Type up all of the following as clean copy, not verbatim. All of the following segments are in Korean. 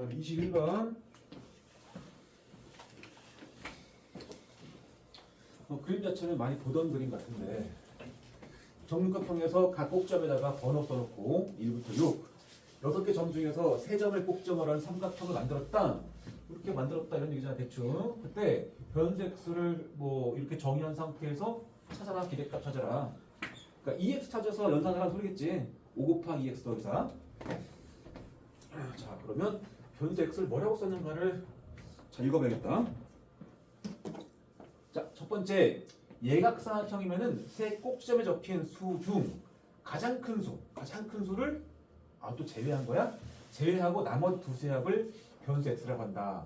21번. 그림 자체는 많이 보던 그림 같은데 정육각형에서 각 꼭점에다가 번호 써놓고 1부터 6 6개 점 중에서 3점을 꼭점으로 하는 삼각형을 만들었다. 이렇게 만들었다 이런 얘기잖아 대충. 그때 변수 x를 뭐 이렇게 정의한 상태에서 찾아라 기대값 찾아라. 그러니까 2x 찾아서 연산하라는 소리겠지. 5 곱하기 2x 더하기 4. 자 그러면 변수 x를 뭐라고 썼는가를 잘 읽어봐야겠다. 자, 첫 번째 예각삼각형이면은 세 꼭지점에 적힌 수 중 가장 큰 수를 또 제외한 거야? 제외하고 나머지 두세 합을 변수 x라고 한다.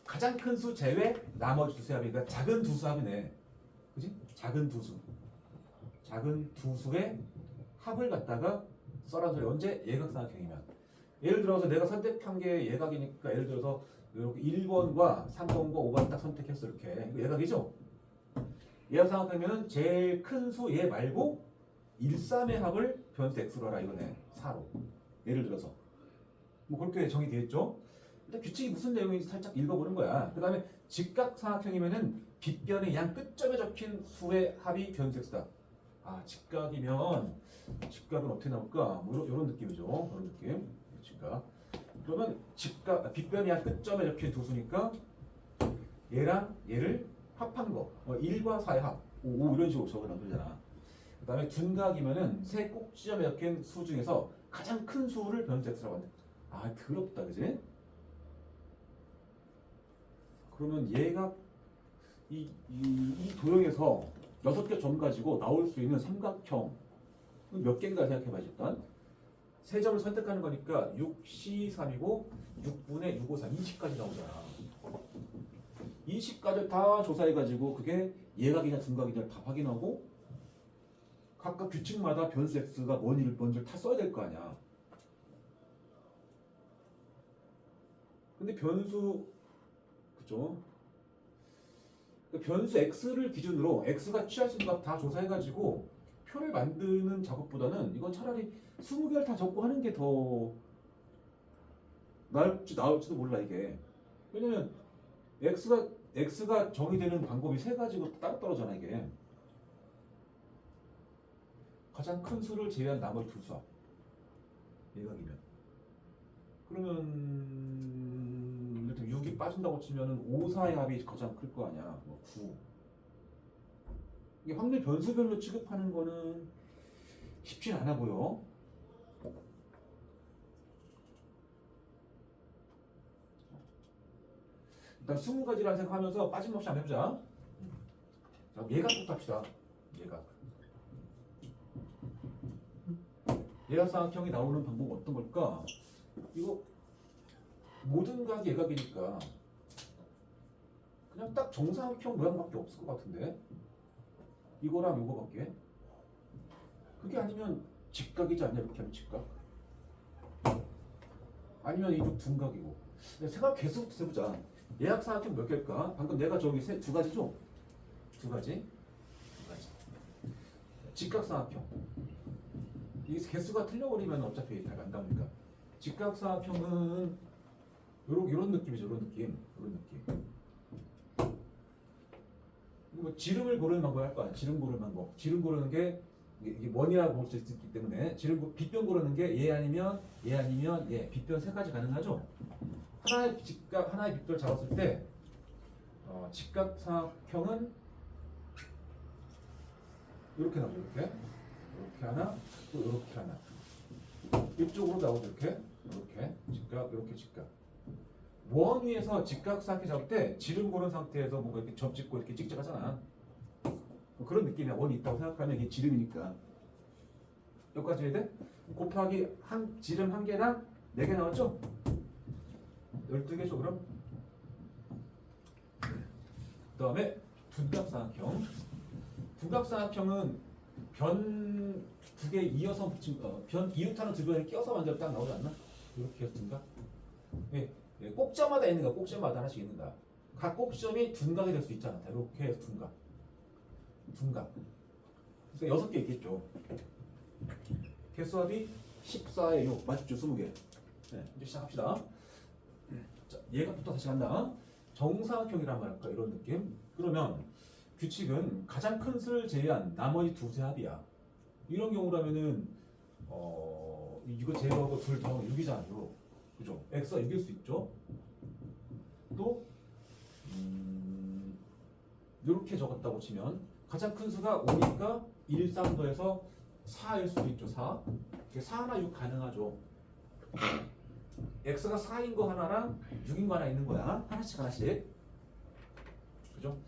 가장 큰 수 제외 나머지 두세 합이니까 작은 두수 합이네. 그지? 작은 두수의 합을 갖다가 써라는 소리. 언제? 예각삼각형이면. 예를 들어서 내가 선택한 게 예각이니까 예를 들어서 이렇게 1번과 3번과 5번 딱 선택했어 이렇게. 이거 예각이죠? 예각삼각형이면은 제일 큰 수 얘 말고 1, 3의 합을 변수 x로 하라 이거네. 4로. 예를 들어서 뭐 그렇게 정의되겠죠? 일단 규칙이 무슨 내용인지 살짝 읽어보는 거야. 그 다음에 직각삼각형이면은 빗변의 양 끝점에 적힌 수의 합이 변수 x다. 직각이면 직각은 어떻게 나올까? 뭐 이런 느낌이죠. 그런 느낌. 직각. 그러면 빗변의 양 끝점에 적힌 두 수니까 얘랑 얘를 합한 거. 1과 4의 합. 5 이런 식으로 적어놔 되잖아. 그 다음에 둔각이면은 세 꼭지점에 적힌 수 중에서 가장 큰 수를 변수 x라고 한다. 더럽다, 그지? 그러면 얘가 이 도형에서 6개 점 가지고 나올 수 있는 삼각형 몇 개인가 생각해봐 일단. 세 점을 선택하는 거니까 6C3이고 6분의 6, 5, 3, 20까지 나오잖아. 20까지 다 조사해가지고 그게 예각이냐 둔각이냐 다 확인하고 각각 규칙마다 변수 x가 뭔지를 다 써야 될 거 아니야. 근데 그죠? 변수 x를 기준으로 x가 취할 수 있는 값 다 조사해가지고 표를 만드는 작업보다는 이건 차라리 20개를 다 적고 하는 게 더 나을지도 몰라 이게. 왜냐면 x가 정의되는 방법이 세 가지고 따로 떨어져나 이게. 가장 큰 수를 제외한 나머지 두 수. 예각이면. 그러면 예를 들면 6이 빠진다고 치면은 5, 4의 합이 가장 클 거 아니야. 9. 이게 확률 변수별로 취급하는 거는 쉽진 않아 보여. 일단 20가지라는 생각하면서 빠짐없이 한번 해보자. 자, 예각부터 합시다. 예각삼각형이 나오는 방법은 어떤 걸까? 이거 모든 각이 예각이니까 그냥 딱 정사각형 모양밖에 없을 것 같은데 이거랑 이거밖에. 그게 아니면 직각이지 않냐 이렇게 하면 직각. 아니면 이쪽 둔각이고. 생각 개수부터 세보자. 예각삼각형 몇 개일까? 방금 내가 저기 두 가지죠? 두 가지. 직각삼각형. 이 개수가 틀려버리면 어차피 다 안 나오니까. 직각삼각형은 이런 느낌이죠. 이런 느낌. 뭐 지름을 고르는 방법 할 거야. 지름 고르는 방법. 지름 고르는 게 이게 뭐냐고 볼 수 있기 때문에 빗변 고르는 게 얘 아니면 얘. 빗변 세 가지 가능하죠. 하나의 직각, 하나의 빗변을 잡았을 때 직각삼각형은 이렇게 나오죠. 이렇게 하나, 또 이렇게 하나. 이쪽으로 나오죠. 이렇게 직각, 이렇게 직각. 원 위에서 직각삼각형 잡을 때 지름 고른 상태에서 뭔가 이렇게 점 찍고 이렇게 찍찍하잖아. 뭐 그런 느낌이야. 원이 있다고 생각하면 이게 지름이니까. 여기까지 해야 돼? 곱하기 지름 한 개랑 4개 나왔죠? 12개죠 그럼? 그 다음에 둔각삼각형은 변 2개 이어서 붙인 변 이웃하는 두 변을 끼워서 만들어 딱 나오지 않나? 이렇게 해서 둔각? 꼭점마다 있는 거야. 꼭점마다 하나씩 있는 거야. 각 꼭점이 둔각이 될 수 있잖아. 이렇게 해서 둔각. 그래서 6개 있겠죠. 개수합이 14에 6 맞죠? 20개. 이제 시작합시다. 자, 얘가부터 다시 간다. 정사각형이란 말일까 이런 느낌. 그러면 규칙은 가장 큰 수를 제외한 나머지 두세 합이야. 이런 경우라면은 이거 제외하고 둘 더하면 6이잖아요. 그죠? x가 6일 수 있죠. 또 이렇게 적었다고 치면 가장 큰 수가 5니까 1, 3 더해서 4일 수도 있죠. 4. 4 하나 6 가능하죠. x가 4인 거 하나랑 6인 거 하나 있는 거야. 하나씩 하나씩. 그죠?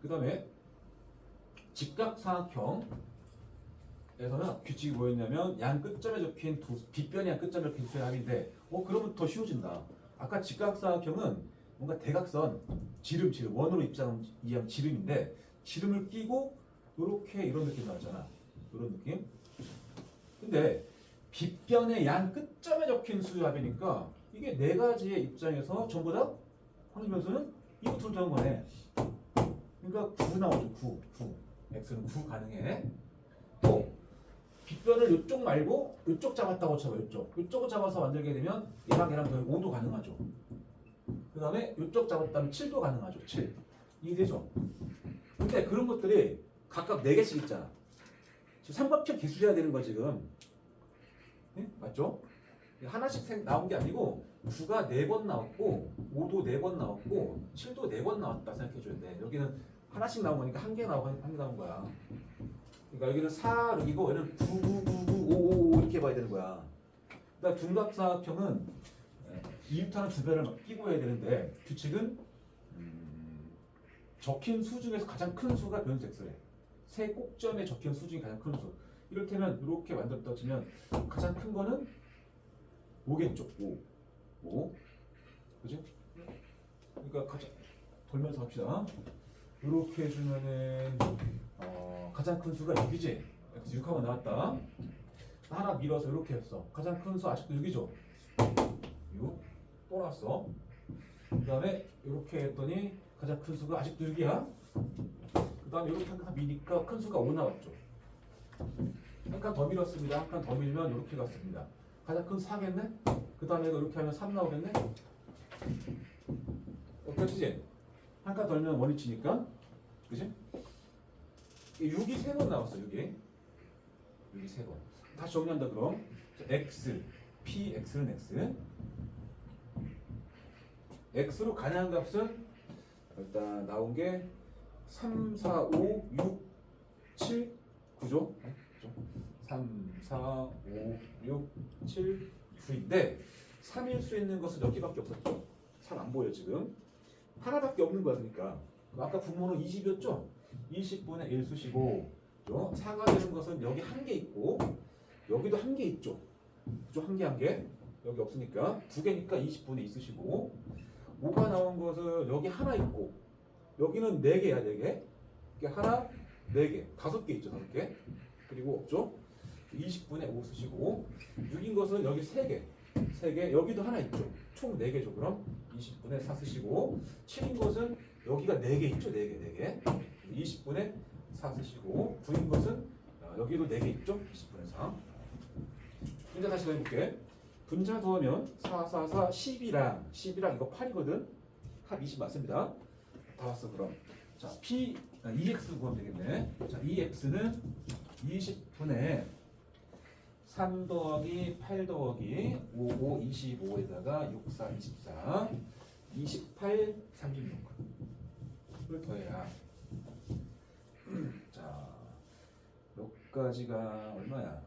그 다음에 직각사각형에서는 규칙이 뭐였냐면 양 끝점에 적힌 빗변이 양 끝점에 적힌 수의 합인데 그러면 더 쉬워진다. 아까 직각사각형은 뭔가 대각선 지름 원으로 이해하면 지름인데 지름을 끼고 요렇게 이런 느낌 나왔잖아. 이런 느낌. 근데 빗변의 양 끝점에 적힌 수의 합이니까 이게 네 가지의 입장에서 전부 다 확률변수는 이거 둘 더한 거네. 그러니까 9 나오죠. 9. x는 9 가능해. 또 빗변을 이쪽 말고 이쪽 잡았다고 쳐봐. 이쪽을 잡아서 만들게 되면 얘랑 더해 5도 가능하죠. 그 다음에 이쪽 잡았다면 7도 가능하죠. 7. 이해되죠? 근데 그런 것들이 각각 4개씩 있잖아. 지금 삼각형 개수해야 되는 거야 지금. 네? 맞죠? 하나씩 나온 게 아니고 9가 4번 나왔고 5도 4번 나왔고 7도 4번 나왔다 생각해줘야 돼. 여기는 하나씩 나온 거니까 한 개 나온 거야. 그러니까 여기는 4, 6이고 얘는 9, 9, 9, 9, 5, 5 이렇게 봐야 되는 거야. 그러니까 둔각사각형은 이유타는 두 배를 끼고 해야 되는데 규칙은 적힌 수 중에서 가장 큰 수가 변수 x래. 세 꼭점에 적힌 수 중에 가장 큰 수. 이를테면 이렇게 만들었다 치면 가장 큰 거는 5겠죠. 5. 그지? 그러니까 가장 돌면서 합시다. 이렇게 해주면은 가장 큰 수가 6이지. x 6하고 나왔다. 하나 밀어서 이렇게 했어. 가장 큰 수 아직도 6이죠. 6. 또 나왔어. 그 다음에 이렇게 했더니 가장 큰 수가 아직도 6이야. 그 다음에 이렇게 한 칸 미니까 큰 수가 5 나왔죠. 한 칸 더 밀었습니다. 한 칸 더 밀면 이렇게 갔습니다. 가장 큰 수 4겠네? 그 다음에 이렇게 하면 3 나오겠네? 그렇지? 한 칸 덜면 원위치니까. 그치? 6이 3번 나왔어. 6이 3번. 다시 정리한다 그럼. x, p, x는 x. x로 가능한 값은 일단 나온 게 3, 4, 5, 6, 7, 9죠? 3, 4, 5, 6, 7, 9인데 3일 수 있는 것은 몇 개밖에 없었죠? 잘 안 보여 지금. 하나밖에 없는 거야. 그러니까 아까 분모는 20이었죠? 20분의 1수시고 4가 되는 것은 여기 한 개 있고 여기도 한 개 있죠? 그죠? 한 개. 여기 없으니까 2개니까 20분의 2수시고 5가 나온 것은 여기 하나 있고 여기는 4개야. 4개. 그러니까 하나, 4개. 5개 있죠. 5개. 그리고 없죠? 20분의 5 쓰시고 6인 것은 여기 3개. 3개. 여기도 하나 있죠. 총 4개죠. 그럼 20분의 4 쓰시고 7인 것은 여기가 4개 있죠. 4개. 20분의 4 쓰시고 9인 것은 여기도 4개 있죠. 20분의 4. 이제 다시 해볼게. 분자 더하면 4, 4, 4, 10이랑 이거 8이거든. 합 20 맞습니다. 다 왔어 그럼. 자, EX 구하면 되겠네. 자, EX는 20분의 3 더하기 8 더하기 5, 5, 25에다가 6, 4, 24, 28, 36을 더해야. 자, 몇 가지가 얼마야?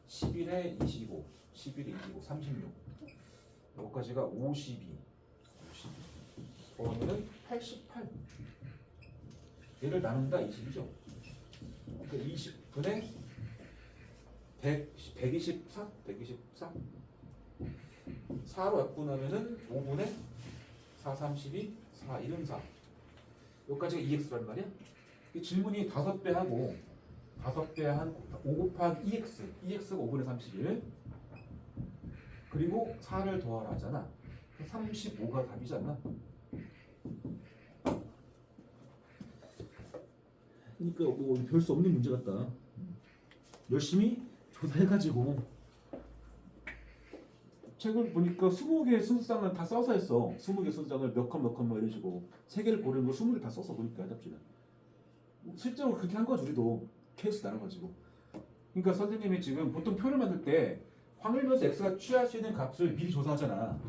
11에 25, 11에 25, 36. 몇 가지가 52. 그러면은 88. 얘를 나눈다 20이죠. 그러니까 20분의 124. 4로 약분하면은 5분의 4, 32, 4, 1은 4. 여기까지가 EX란 말이야. 질문이 5배 하고 5배 한 5 곱하기 EX. EX가 5분의 31. 그리고 4를 더하라 하잖아. 35가 답이지 않나? 그러니까 뭐 별 수 없는 문제 같다. 열심히 조사해가지고 책을 보니까 20개의 순서장을 다 써서 했어. 20개 순서장을 몇 컷 몇 컷 뭐 이런 식으로 세 개를 고르는 거 20개 다 썼어 보니까 답지는. 실제로 그렇게 한 거지 우리도 케이스 나눠가지고. 그러니까 선생님이 지금 보통 표를 만들 때 확률면서 x가 취할 수 있는 값을 미리 조사하잖아.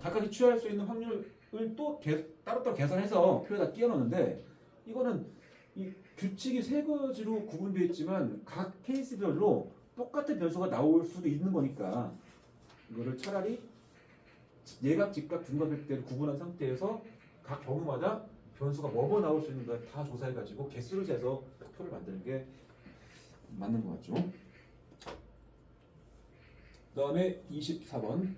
각각이 취할 수 있는 확률을 또 따로따로 계산해서 표에다 끼워 넣는데 이거는 이 규칙이 세 가지로 구분되어 있지만 각 케이스별로 똑같은 변수가 나올 수도 있는 거니까 이거를 차라리 예각, 직각, 중각일 때를 구분한 상태에서 각 경우마다 변수가 뭐뭐 나올 수 있는가 다 조사해가지고 개수를 재서 표를 만드는 게 맞는 것 같죠. 그 다음에 24번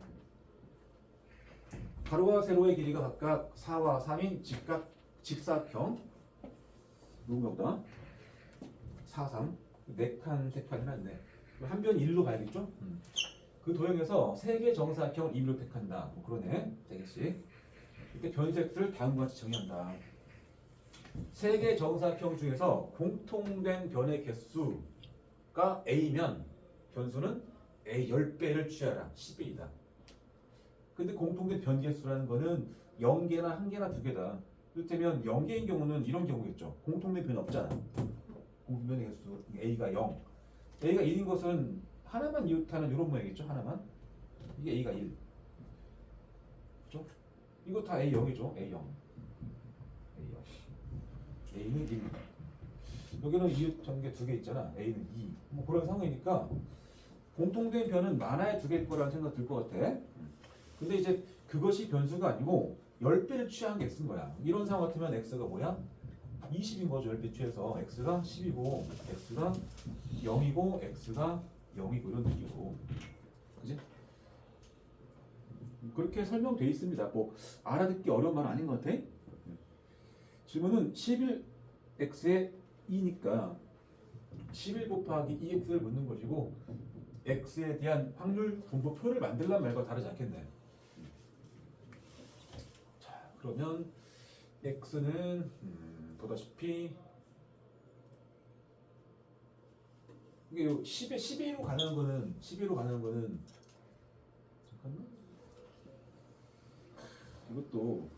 가로와 세로의 길이가 각각 4와 3인 직사각형 누군가 보다 4, 3 4칸, 3칸 해놨네. 한 변 1로 가야겠죠? 그 도형에서 3개 정사각형을 2로 택한다. 뭐 그러네. 3개씩. 이때 변수 x를 다음과 같이 정의한다. 3개 정사각형 중에서 공통된 변의 개수가 a면 변수는 a 10배를 취하라. 10일이다. 근데 공통된 변 개수라는 거는 0개나 1개나 2개다. 이를테면 0개인 경우는 이런 경우겠죠. 공통된 변이 없잖아. 공통된 개수 a가 0. a가 1인 것은 하나만 이웃하는 이런 모양이겠죠. 하나만. 이게 a가 1. 그렇죠? 이거 다 a0이죠. a0. a는 1. 여기는 이웃한 게 2개 있잖아. a는 2. 뭐 그런 상황이니까 공통된 변은 많아야 2개일 거라는 생각 들 것 같아. 근데 이제 그것이 변수가 아니고 10배를 취한 게 x인 거야. 이런 상황 같으면 x가 뭐야? 20인 거죠. 10배 취해서 x가 10이고 x가 0이고 x가 0이고 이런 느낌으로. 그지? 그렇게 설명되어 있습니다. 뭐 알아듣기 어려운 말은 아닌 것 같아. 질문은 11x에 2니까 11 곱하기 2x를 묻는 것이고 x에 대한 확률 분포표를 만들란 말과 다르지 않겠네. 자, 그러면 x는 보다시피 이게 12로 가는 거는 잠깐만 이것도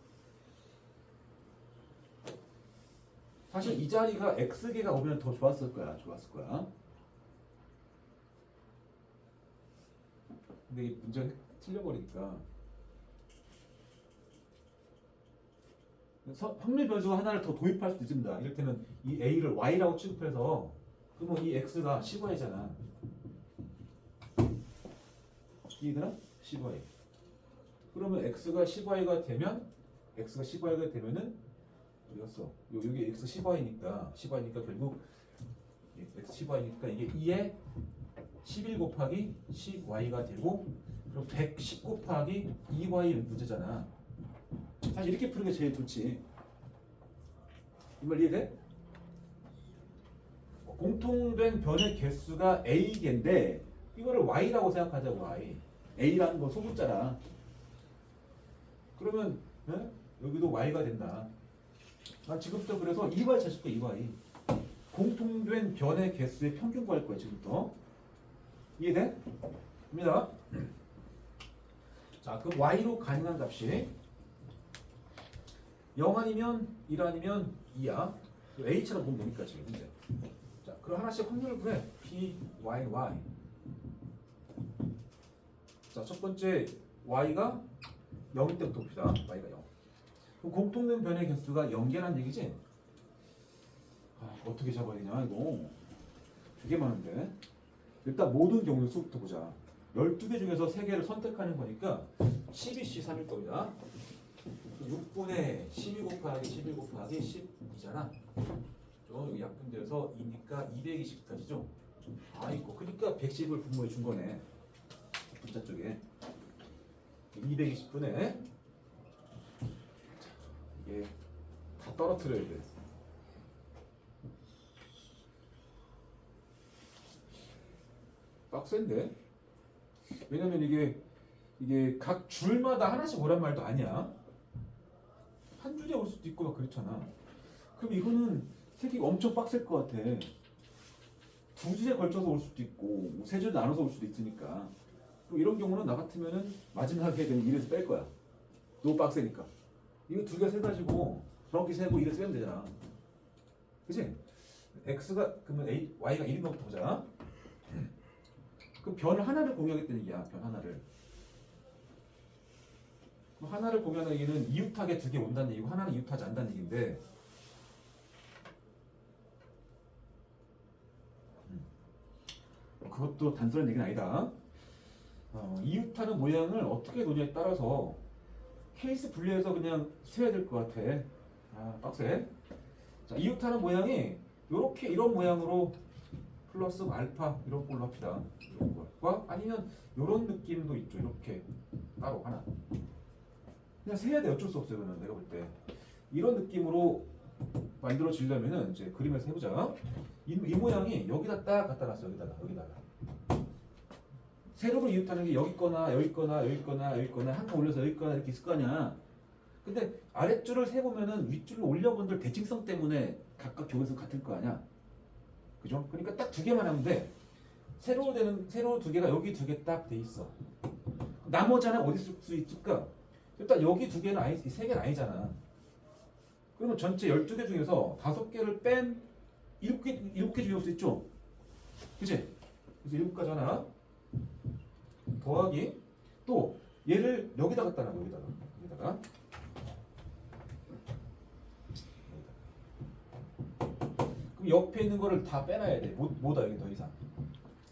사실 이 자리가 x개가 오면 더 좋았을 거야. 근데 이 문제가 틀려버리니까 확률 변수가 하나를 더 도입할 수도 있습니다. 이를테면 이 a를 y라고 취급해서 그러면 이 x가 10y잖아. 이해되나? 10y. 그러면 x가 10y가 되면은 어디갔어? 여기 x 10y니까 결국 x 10y니까 이게 2에 11 곱하기 10y가 되고 그럼 110 곱하기 2y 문제잖아. 사실 이렇게 푸는 게 제일 좋지. 이 말 이해돼? 공통된 변의 개수가 a개인데 이거를 y라고 생각하자고. y. a라는 거 소문자라. 그러면 여기도 y가 된다. 난 지금부터 그래서 2y 찾을 거야. 2y. 공통된 변의 개수의 평균 구할 거야. 지금부터. 이해돼? 입니다. 자, 그럼 y로 가능한 값이 0 아니면 1 아니면 2야. a처럼 보면 되니까 지금 문제. 자, 그럼 하나씩 확률을 구해. p, y, y. 자, 첫 번째 y가 0일 때부터 봅시다. y가 0. 그럼 공통된 변의 개수가 0개란 얘기지? 어떻게 잡아야 되냐 이거. 되게 많은데. 일단 모든 경우 수부터 보자. 12개 중에서 3개를 선택하는 거니까 12c 3일 겁니다. 6분의 12 곱하기 11 곱하기 10이잖아. 여기 약분돼서 2니까 220까지죠. 아이고, 그러니까 110을 분모해 준 거네. 분자 쪽에 220분에 이게 다 떨어뜨려야 돼. 빡센데? 왜냐면 이게 각 줄마다 하나씩 오란 말도 아니야. 한 줄에 올 수도 있고 막 그렇잖아. 그럼 이거는 새끼가 엄청 빡셀 것 같아. 두 줄에 걸쳐서 올 수도 있고 세 줄 나눠서 올 수도 있으니까. 그럼 이런 경우는 나 같으면은 마지막에 그냥 1에서 뺄 거야. 너무 빡세니까. 이거 두 개 세가지고 정확히 세고 1에서 빼면 되잖아. 그치? x가 그러면 y가 1인 것부터 보자. 그럼 변 하나를 공유하겠다는 얘기야. 변 하나를. 그럼 하나를 공유하는 얘기는 이웃하게 두 개 온다는 얘기고 하나는 이웃하지 않는다는 얘기인데 그것도 단순한 얘기는 아니다. 이웃하는 모양을 어떻게 놓냐에 따라서 케이스 분리해서 그냥 세야 될 것 같아. 빡세. 자, 이웃하는 모양이 요렇게 이런 모양으로 플러스 알파 이런 걸로 합시다. 이런 것과 아니면 이런 느낌도 있죠. 이렇게 따로 하나. 그냥 세야 돼. 어쩔 수 없어요. 그는 내가 볼 때 이런 느낌으로 만들어지려면은 이제 그림에서 해보자. 이 모양이 여기다 딱 갖다 놨어. 여기다가. 세로로 이웃하는 게 여기 거나 여기 거나 여기 거나 여기 거나 한 칸 올려서 여기 거나 이렇게 있을 거 아니야. 근데 아랫줄을 세보면은 윗줄로 올려본들 대칭성 때문에 각각 교에서 같을 거 아니야. 그죠? 그러니까 딱 두 개만 하면 돼. 세로 두 개가 여기 두 개 딱 돼 있어. 나머지 하나 어디 쓸 수 있을까? 일단 여기 두 개는 아니, 세 개는 아니잖아. 그러면 전체 12개 중에서 5개를 뺀 7개 중에 올 수 있죠? 그치? 그래서 7가지 하나 더하기 또 얘를 여기다 갖다 놔. 여기다가 그럼 옆에 있는 거를 다 빼놔야 돼. 뭐다 여기 더 이상.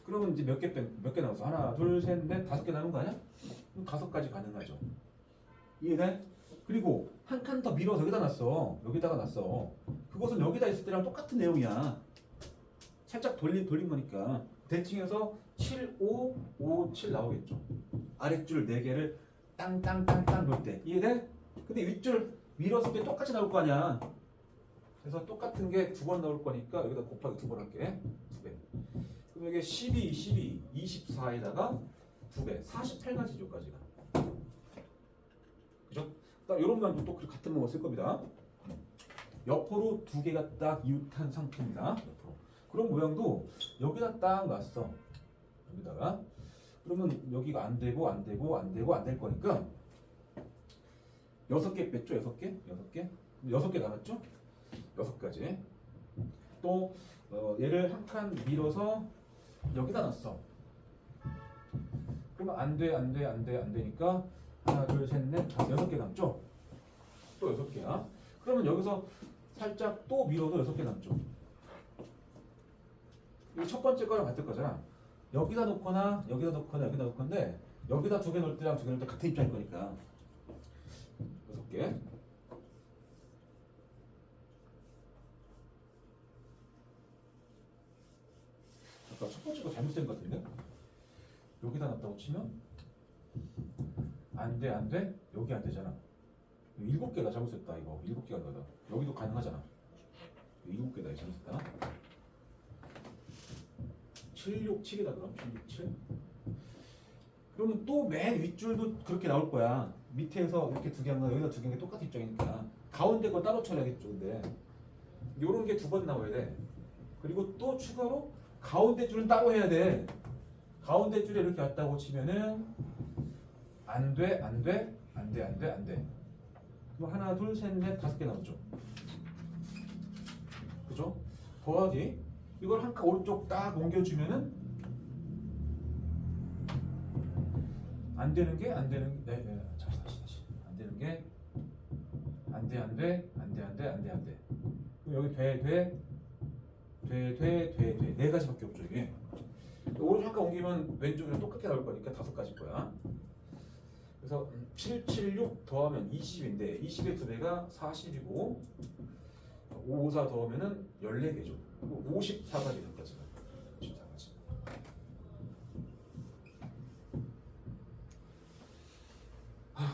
그러면 이제 몇 개 남았어? 하나, 둘, 셋, 넷, 5개 남은 거 아니야? 그럼 5가지 가능하죠. 이해돼? 그리고 한 칸 더 밀어서 여기다 놨어. 여기다가 놨어. 그것은 여기다 있을 때랑 똑같은 내용이야. 살짝 돌린 거니까. 대칭해서 7, 5, 5, 7 나오겠죠. 아랫줄 4개를 땅땅땅땅 놓을 때. 이해돼? 근데 윗줄 밀었을 때 똑같이 나올 거 아니야. 그래서 똑같은 게 2번 나올 거니까 여기다 곱하기 2번 할게. 2배. 그럼 이게 12, 24에다가 2배. 48가지죠까지가. 그죠? 딱 이런 모양도 또 같은 모양을 쓸 겁니다. 옆으로 2개가 딱 이웃한 상태입니다. 옆으로. 그런 모양도 여기다 딱 놨어. 여기다가. 그러면 여기가 안 되고 안 될 거니까 6개 뺐죠? 6개 남았죠? 6가지. 또 얘를 한 칸 밀어서 여기다 놨어. 그러면 안 되니까 하나, 둘, 셋, 넷, 6개 남죠? 또 6개야. 그러면 여기서 살짝 또 밀어도 6개 남죠? 이 첫 번째 거랑 같을 거잖아. 여기다 놓거나 여기다 놓을 건데 여기다 2개 놓을 때랑 2개 놓을 때 같은 입장일 거니까 6개. 아까 첫 번째 거 잘못된 것 같은데? 여기다 놨다고 치면 안 돼. 여기 안 되잖아. 7개다 잘못했다 이거. 7개가 나다. 여기도 가능하잖아. 7개다 잘못했다. 7, 6, 7이다 그럼 7, 6, 7. 그러면 또 맨 윗줄도 그렇게 나올 거야. 밑에서 이렇게 2개 한 거, 여기다 2개 한 게 똑같은 입장이니까 가운데 거 따로 쳐야겠죠. 근데 요런 게 2번 나와야 돼. 그리고 또 추가로 가운데 줄은 따로 해야 돼. 가운데 줄에 이렇게 왔다고 치면은 안 돼. 그럼 하나, 둘, 셋, 넷, 5개 나오죠. 그죠? 더하기 이걸 한 칸 오른쪽 딱 옮겨주면은 안 되는 게 안 되는 게 다시 안 되는 게 안 돼. 그럼 여기 돼. 4가지밖에 없죠 이게. 오른쪽 한 칸 옮기면 왼쪽이랑 똑같게 나올 거니까 5가지일 거야. 그래서 7, 7, 6 더하면 20인데 20의 2배가 40이고 5, 4 더하면은 14개죠. 54가지 될까지. 54가지.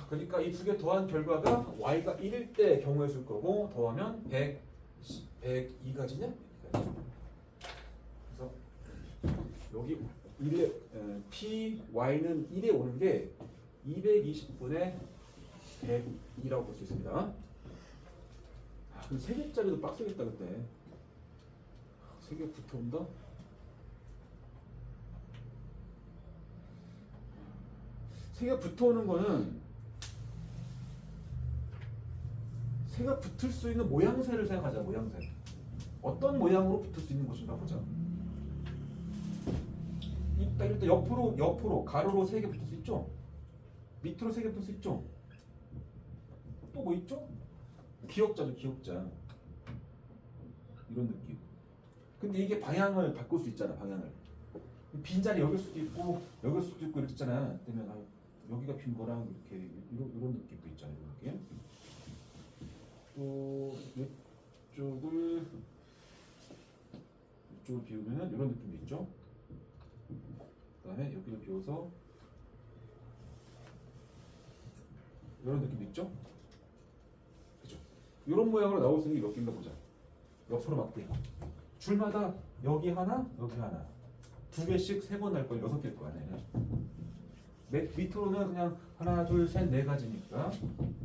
그러니까 이 2개 더한 결과가 y가 1일 때 경우에 쓸 거고 더하면 102가지냐? 그래서 여기 1에 p y는 1에 오는 게 220분의 100이라고 볼 수 있습니다. 그럼 3개짜리도 빡세겠다 그때. 3개 붙어온다? 새가 붙어오는 거는 새가 붙을 수 있는 모양새를 생각하자. 모양새. 어떤 모양으로 붙을 수 있는 것인가 보자. 일단 옆으로 가로로 3개 붙을 수 있죠. 밑으로 3개 붙을 수 있죠. 또 뭐 있죠? 기역자죠. 기역자. 이런 느낌. 근데 이게 방향을 바꿀 수 있잖아. 방향을. 빈자리 여길 수도 있고 여길 수도 있고 이렇게 있잖아. 그러면 여기가 빈 거랑 이렇게 이런 느낌도 있잖아요. 이런 느낌. 또 이쪽을 비우면은 이런 느낌도 있죠. 그다음에 여기를 비워서 이런 느낌도 있죠. 그죠? 이런 모양으로 나올 수 있는 게 몇 개인가 보자. 옆으로 맞게. 줄마다 여기 하나, 여기 하나. 2개씩 3번 날 거예요. 6개일 거야. 밑으로는 그냥 하나, 둘, 셋, 4가지니까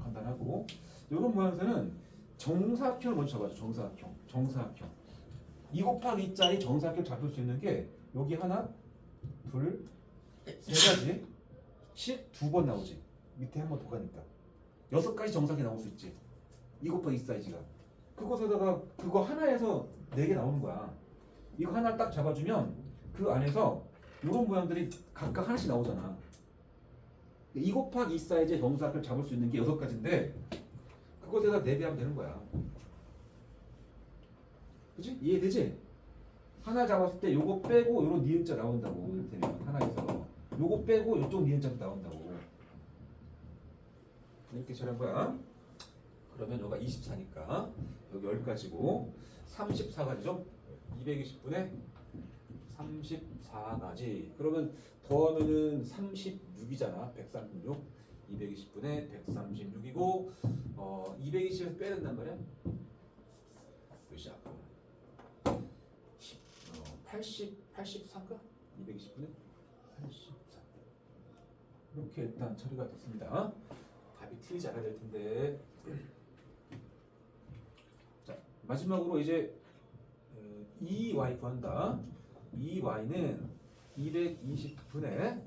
간단하고. 이런 모양새는 정사각형을 먼저 잡아줘. 정사각형. 2 곱하기 2짜리 정사각형 잡을 수 있는 게 여기 하나, 둘, 3가지씩 2번 나오지. 밑에 한 번 더 가니까 6가지 정사각이 나올 수 있지. 2 곱하기 2 사이즈가. 그것에다가 그거 하나에서 4개 나오는 거야. 이거 하나 딱 잡아주면 그 안에서 이런 모양들이 각각 하나씩 나오잖아. 2 곱하기 2 사이즈의 정사각형을 잡을 수 있는 게 6가지인데 그것에다 4배 하면 되는 거야. 그치? 이해되지? 하나 잡았을 때 요거 빼고 요런 니은자 나온다고. 이를테면 하나에서 요거 빼고 요쪽 니은자도 나온다고. 이렇게 처리한 거야. 그러면 여기가 24니까 여기 10가지고 34가지죠? 220분의 34가지. 그러면 더하면은 36이잖아. 136. 220분의 136이고 220에서 빼야 된단 말이야. 몇이야? 83인가? 220분의 84. 이렇게 일단 처리가 됐습니다. 답이 틀리지 않아야 될 텐데. 자, 마지막으로 이제 2y 구한다. 2y는 220분의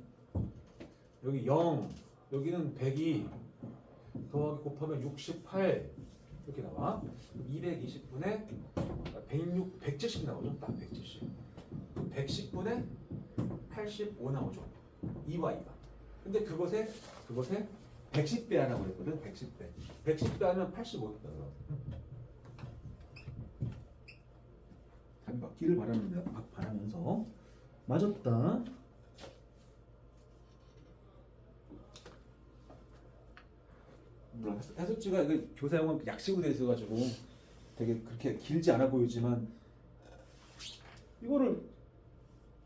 여기 0, 여기는 102 더하기 곱하면 68 이렇게 나와. 220분의 170 나오죠. 딱 170. 110분의 85 나오죠. 2y가. 근데 그것에 110배 하라고 그랬거든. 110배. 110배 하면 85다. 답이 맞기를 바라면서 맞았다. 물론 해설지가 이거 교사용은 약식으로 돼 있어가지고 되게 그렇게 길지 않아 보이지만 이거를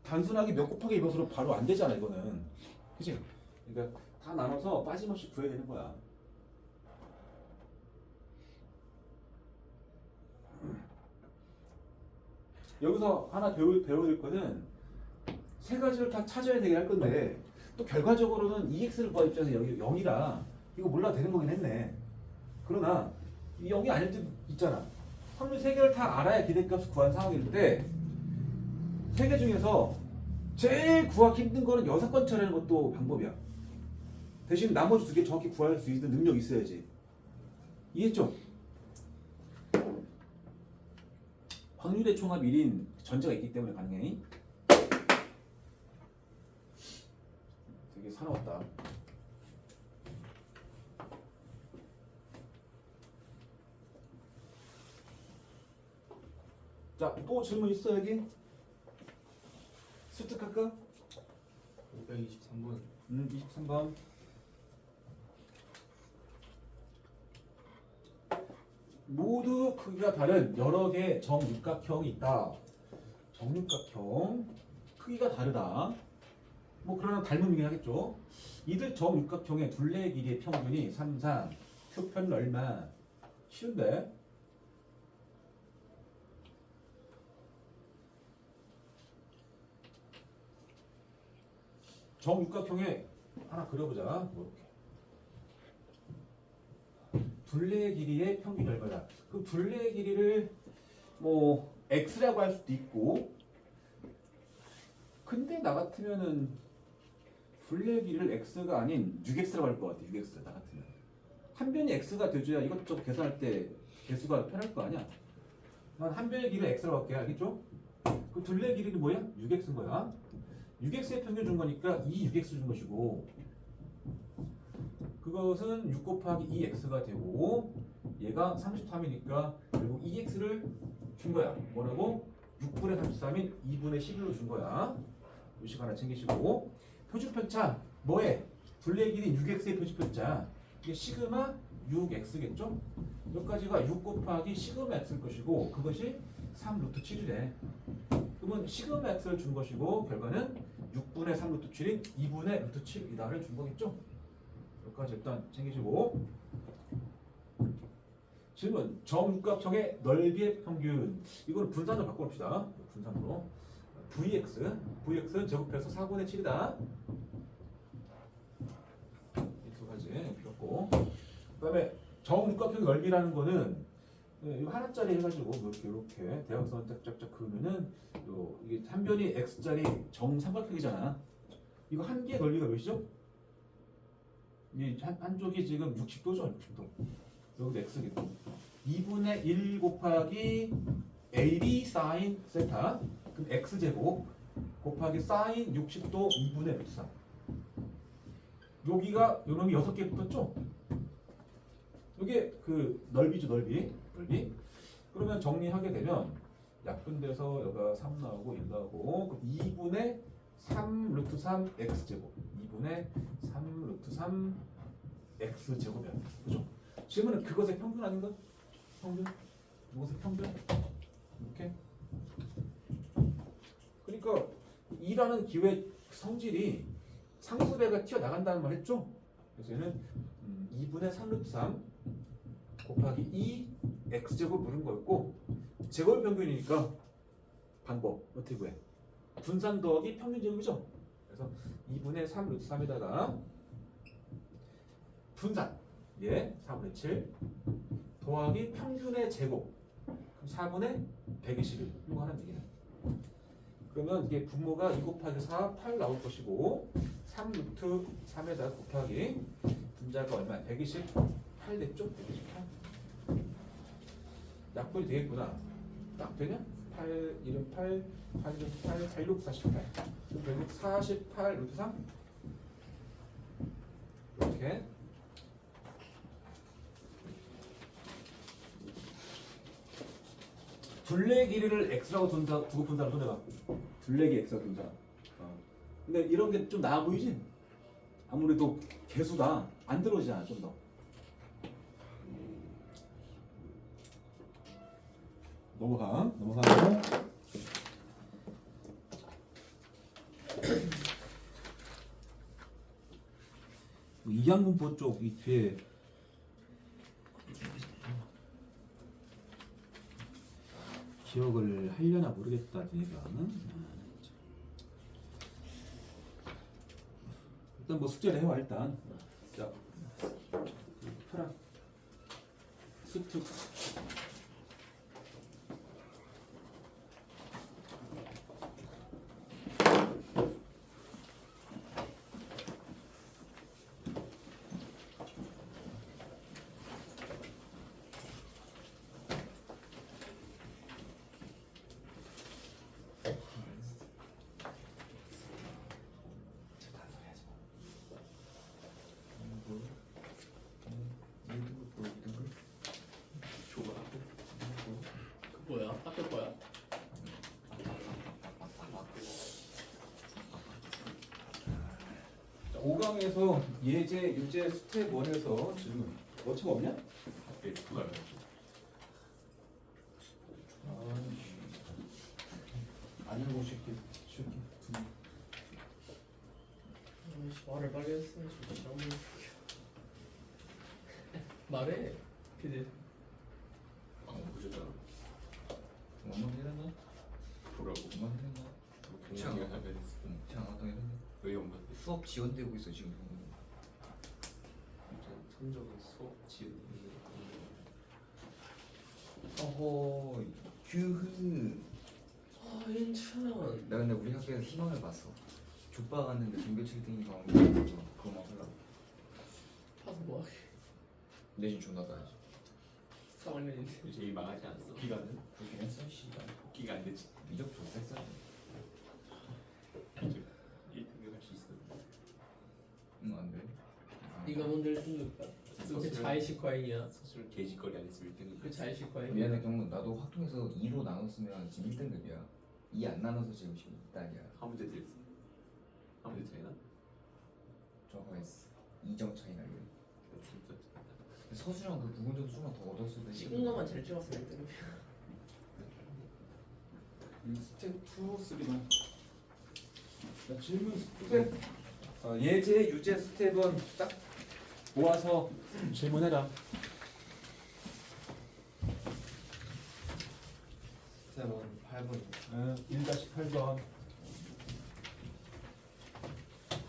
단순하게 몇 곱하기 몇으로 바로 안 되잖아. 이거는 그치? 그러니까 다 나눠서 빠짐없이 구해야 되는 거야. 여기서 하나 배워야 거는 3가지를 다 찾아야 되게 할 건데 또 결과적으로는 EX를 구할 입장에서 여기 0이라 이거 몰라도 되는 거긴 했네. 그러나 이 0이 아닐 때 있잖아. 확률 3개를 다 알아야 기대값을 구한 상황인데 3개 중에서 제일 구하기 힘든 거는 6번 처리하는 것도 방법이야. 대신 나머지 2개 정확히 구할 수 있는 능력이 있어야지. 이해했죠? 확률의 총합 1인 전제가 있기 때문에 가능해. 되게 사나웠다. 자, 또 질문 있어 여기? 습득할까? 523번. 23번. 모두 크기가 다른 여러 개의 정육각형이 있다. 정육각형 크기가 다르다. 뭐 그러나 닮은 의미 하겠죠. 이들 정육각형의 둘레 길이의 평균이 3, 3, 표편은 얼마? 쉬운데. 정육각형에 하나 그려보자. 이렇게. 둘레 길이의 평균이 얼마다? 그럼 둘레 길이를 뭐 x라고 할 수도 있고, 근데 나 같으면은 둘레 길이를 x가 아닌 6x라고 할 것 같아. 6x 나 같으면 한 변이 x가 돼줘야 이것저것 계산할 때 개수가 편할 거 아니야. 난 한 변의 길이를 x라고 할게. 알겠죠? 그 둘레 길이는 뭐야? 6x인 거야. 6x의 평균 준 거니까 이 6x 준 것이고 그것은 6 곱하기 2x가 되고 얘가 33이니까 결국 2x를 준 거야. 뭐라고? 6분의 33인 2분의 11로 준 거야. 이 시간 하나 챙기시고 표준편차 뭐해? 둘레 길이 6x의 표준편차 이게 시그마 6x겠죠? 여기까지가 6 곱하기 시그마 x일 것이고 그것이 3 루트 7이래. 그러면 시그마 x를 준 것이고 결과는 6분의 3 루트 7인 2분의 루트 7이다를 준 거겠죠? 여기까지 일단 챙기시고 질문 정육각형의 넓이의 평균 이걸 분산으로 바꿔봅시다. 분산으로 vx는 제곱해서 4분의 7이다. 이 두 가지 필요없고 그 다음에 정육각형 넓이라는 거는 이거 하나짜리 해가지고 이렇게 대각선 짝짝짝 그으면은 이게 한 변이 x짜리 정삼각형이잖아. 이거 한 개의 넓이가 몇이죠? 이 한쪽이 지금 60도죠, 60도. 여기도 x겠고. 2분의 1 곱하기 AB 사인 세타. 그럼 x제곱 곱하기 사인 60도 2분의 루트 3. 여기가 요놈이 6개 붙었죠? 이게 그 넓이죠, 넓이. 그러면 정리하게 되면 약분돼서 여기가 3 나오고 1 나오고 그럼 2분의 3 루트 3 x제곱 2분의 3 루트 3 x제곱이야. 그죠? 질문은 그것의 평균 아닌가? 평균? 이것의 평균? 이렇게? 그러니까 2라는 기호의 성질이 상수배가 튀어나간다는 말 했죠? 그래서 얘는 2분의 3 루트 3 곱하기 2 x제곱 물은 거였고 제곱 평균이니까 방법 어떻게 구해? 분산 더하기 평균 제곱이죠? 그래서 2분의 3 루트 3에다가 분산 4분의 7 더하기 평균의 제곱 그럼 4분의 121 이거 하는 얘기네. 그러면 이게 분모가 2 곱하기 4 8 나올 것이고 3 루트 3에다가 곱하기 분자가 얼마야? 128 됐죠? 128 약분이 되겠구나. 딱 되냐? 8, 1은 8, 8, 1은 8, 8, 6, 48 결국 48 루트 3 이렇게 둘레 길이를 x라고 두고 분사를 손해봐. 둘레 길이 x라고 분사. 근데 이런 게 좀 나아 보이지? 아무래도 개수가 안 들어오잖아 좀 더. 넘어가고 2학문법 쪽 이 뒤에 기억을 하려나 모르겠다 얘가. 일단 뭐 숙제를 해와 일단. 자, 파라 수특 뭐야? 학교 거야? 자, 5강에서 예제, 유제, 스텝 1에서 질문 어처가 없냐? 네, 그거요. 아니고 쉽게 말을 빨리 했으면 진짜 너무 말해. 피디. 보셨잖아. 엄마 해놨나? 뭐라고? 엄마 해놨나? 동영상 하면 장학당 해놨나? 왜 엄마 수업 지연되고 있어 지금. 성적은 수업 지은 어허 규흐. 아 인천. 나 근데 우리 학교에서 희망을 봤어. 족바 갔는데 전교 7등이 가면 그거만 하려고. 파서 뭐하게 내신 존나 따야지. 3학년인데 제이 망하지 않았어. 복귀가는? 그렇긴 했어 씨발. 복귀가 안 되지. 미적 존나 했어. 1등을 할 수 있어. 응 안 돼. 네가 먼저 1등급이야 그 자의식 과잉이야 서술 개짓거리 안 했으면 1등을. 그 자의식 과잉이야 미안해 경우 나도 확통해서 2로 나눴으면 지금 1등급이야. 2 안 나눠서 지금 12단이야. 한 문제 틀렸어. 한 문제 차이나? 저거 했어. 2점 차이 나게. 진짜. 서수랑 그 부분점 수만 더 얻었을 때 찍은 것만 잘 찍었으면 1등급이야 스텝 2, 3만. 자, 질문 스텝. 예제, 유제 스텝은 딱 모아서 질문해라. 스텝은 8번. 1-8번.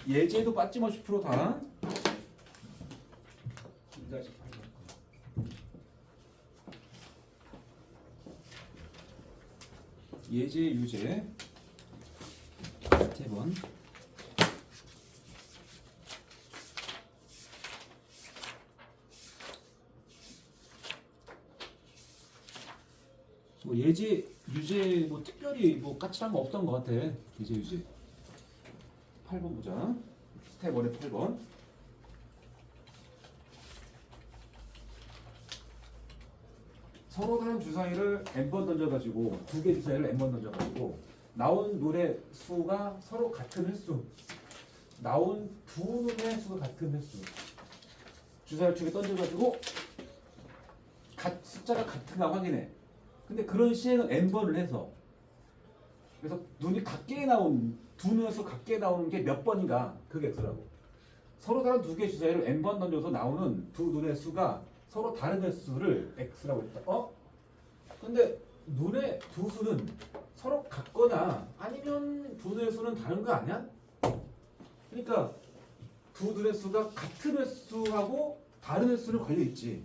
예제도 빠짐없이 풀어다. 1-8번. 예제, 유제. 스텝은 뭐 예제, 유제 뭐 특별히 뭐 까칠한 거 없던 것 같아. 예제, 유제. 8번 보자. 스텝 1의 8번. 서로 다른 주사위를 n번 던져가지고 두 개 주사위를 n번 던져가지고 나온 눈의 수가 서로 같은 횟수. 나온 두 눈의 수가 같은 횟수. 주사위를 두 개 던져가지고 숫자가 같은가 확인해. 근데 그런 시행은 n번을 해서 그래서 눈이 같게 나온 두 눈의 수 같게 나오는 게 몇 번인가 그게 x라고. 서로 다른 두 개의 주사위를 n번 던져서 나오는 두 눈의 수가 서로 다른 횟수를 x라고 했다. 근데 눈의 두 수는 서로 같거나 아니면 두 눈의 수는 다른 거 아니야? 그러니까 두 눈의 수가 같은 횟수하고 다른 횟수는 걸려 있지.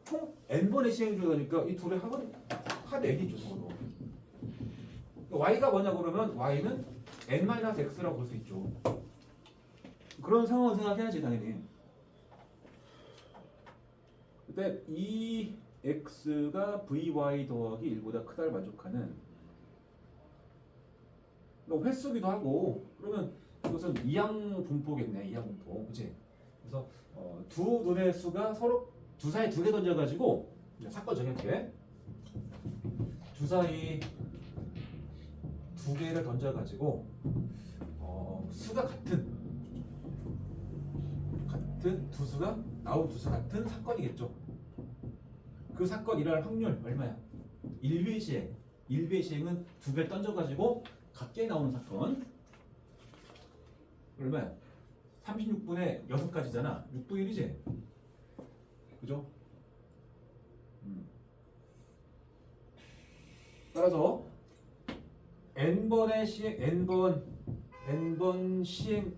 총 n번의 시행 주사니까 이 둘의 합은 합 n이죠, 서로. y가 뭐냐고 그러면 y는 n-x라고 볼 수 있죠. 그런 상황을 생각해야지 당연히. 근데 이 x가 vy 더하기 1보다 크다를 만족하는 횟수기도 하고 그러면 이것은 이항 분포겠네. 이항 분포. 그치? 그래서 두 눈의 수가 서로 주사위 두 개 던져가지고 사건 정할게. 주사위 두 개를 던져가지고 수가 같은 두 수가 나온 두 수 같은 사건이겠죠. 그 사건 일어날 확률 얼마야? 1회 시행. 1회 시행은 두 개를 던져가지고 같게 나오는 사건 얼마야? 36분의 6가지잖아. 6분의 1이지? 그죠? 따라서 n번의 시행, n번 시행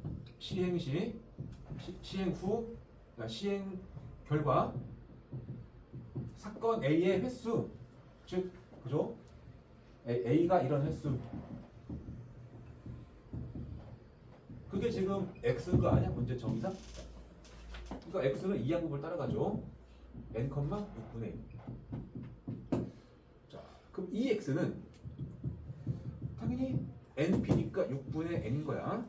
후, 그러니까 시행 결과 사건 A의 횟수, 즉, 그죠? A가 이런 횟수. 그게 지금 X인 거 아니야? 문제 정의상? 그러니까 X는 이 항목을 따라가죠. n, 6분의 1. 자, 그럼 이 X는 당연히 np니까 6분의 n인 거야.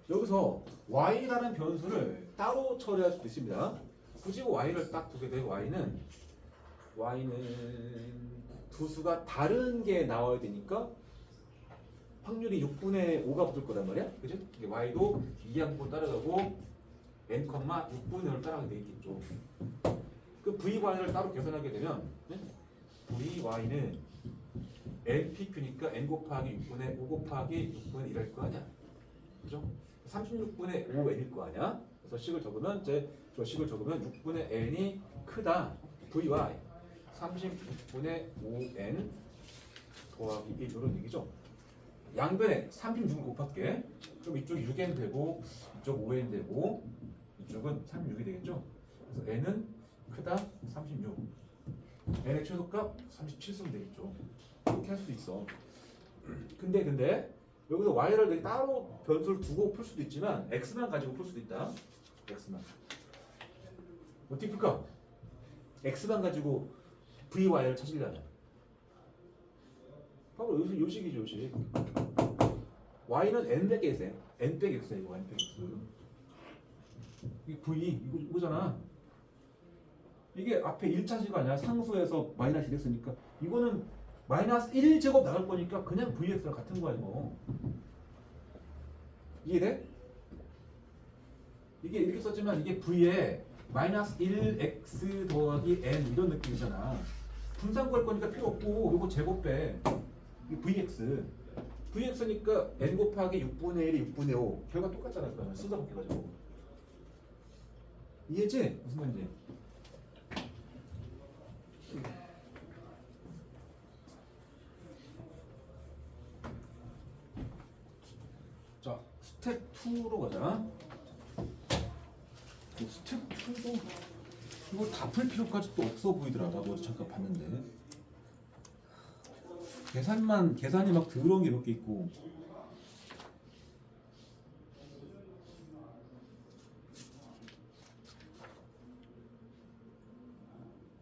여기서 y라는 변수를 따로 처리할 수도 있습니다. 굳이 y를 딱 두게 되면 y는 두 수가 다른 게 나와야 되니까 확률이 6분의 5가 붙을 거란 말이야. 그죠? y도 이 항목을 따라가고 n, 6분의 1을 따라가게 되겠죠. 그 vy를 따로 계산하게 되면 vy는 npq니까 n 곱하기 6분의 5 곱하기 6분의 1할 거 아니야. 그죠? 36분의 5n일 거 아니야. 그래서 식을 적으면 저 식을 적으면 6분의 n이 크다. vy 36분의 5n 더하기 1 이런 얘기죠. 양변에 36을 곱할게. 그럼 이쪽이 6n 되고 이쪽 5n 되고 이쪽은 36이 되겠죠. 그래서 n은 크다 36. n의 최소값 37 쓰면 되겠죠. 이렇게 할 수 있어. 근데 여기서 y를 되게 따로 변수를 두고 풀 수도 있지만 x만 가지고 풀 수도 있다. x만. 어떻게 풀까? x만 가지고 vy를 찾으려면 바로 요식이죠, 요식. y는 n 빼기 x예요. n 빼기 x야 이거 n 빼기 x. 이게 v 이거잖아. 이게 앞에 1차식이 아니라 상수에서 마이너스 1 했으니까 이거는 마이너스 1제곱 나갈 거니까 그냥 vx랑 같은 거야 이거. 이해돼? 이게 이렇게 썼지만 이게 v에 마이너스 1x 더하기 n 이런 느낌이잖아. 분산 구할 거니까 필요 없고 이거 제곱 빼. 이게 vx. vx니까 n 곱하기 6분의 1이 6분의 5. 결과 똑같잖아. 그러면 쓰다 바뀌어가지고. 이해지? 무슨 말인지? 자, 스텝 2로 가자. 스텝 2도 이거 다 풀 필요까지 또 없어 보이더라. 나도 잠깐 봤는데. 계산이 막 더러운 게 몇 개 있고.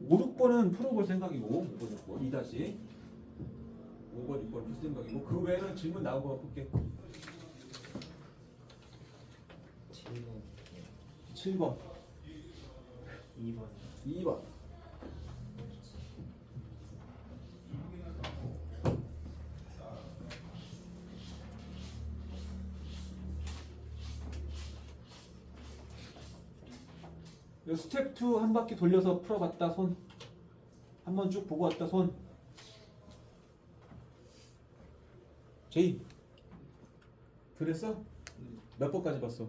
5, 6번은 풀어볼 생각이고 5번, 6번 2다시 5번, 6번 풀 생각이고 그 외에는 질문 나오고 만 풀게. 7번 2번 2번 요 스텝 2 한 바퀴 돌려서 풀어봤다. 손 한번 쭉 보고 왔다. 손 제이 그랬어? 몇 번까지 봤어?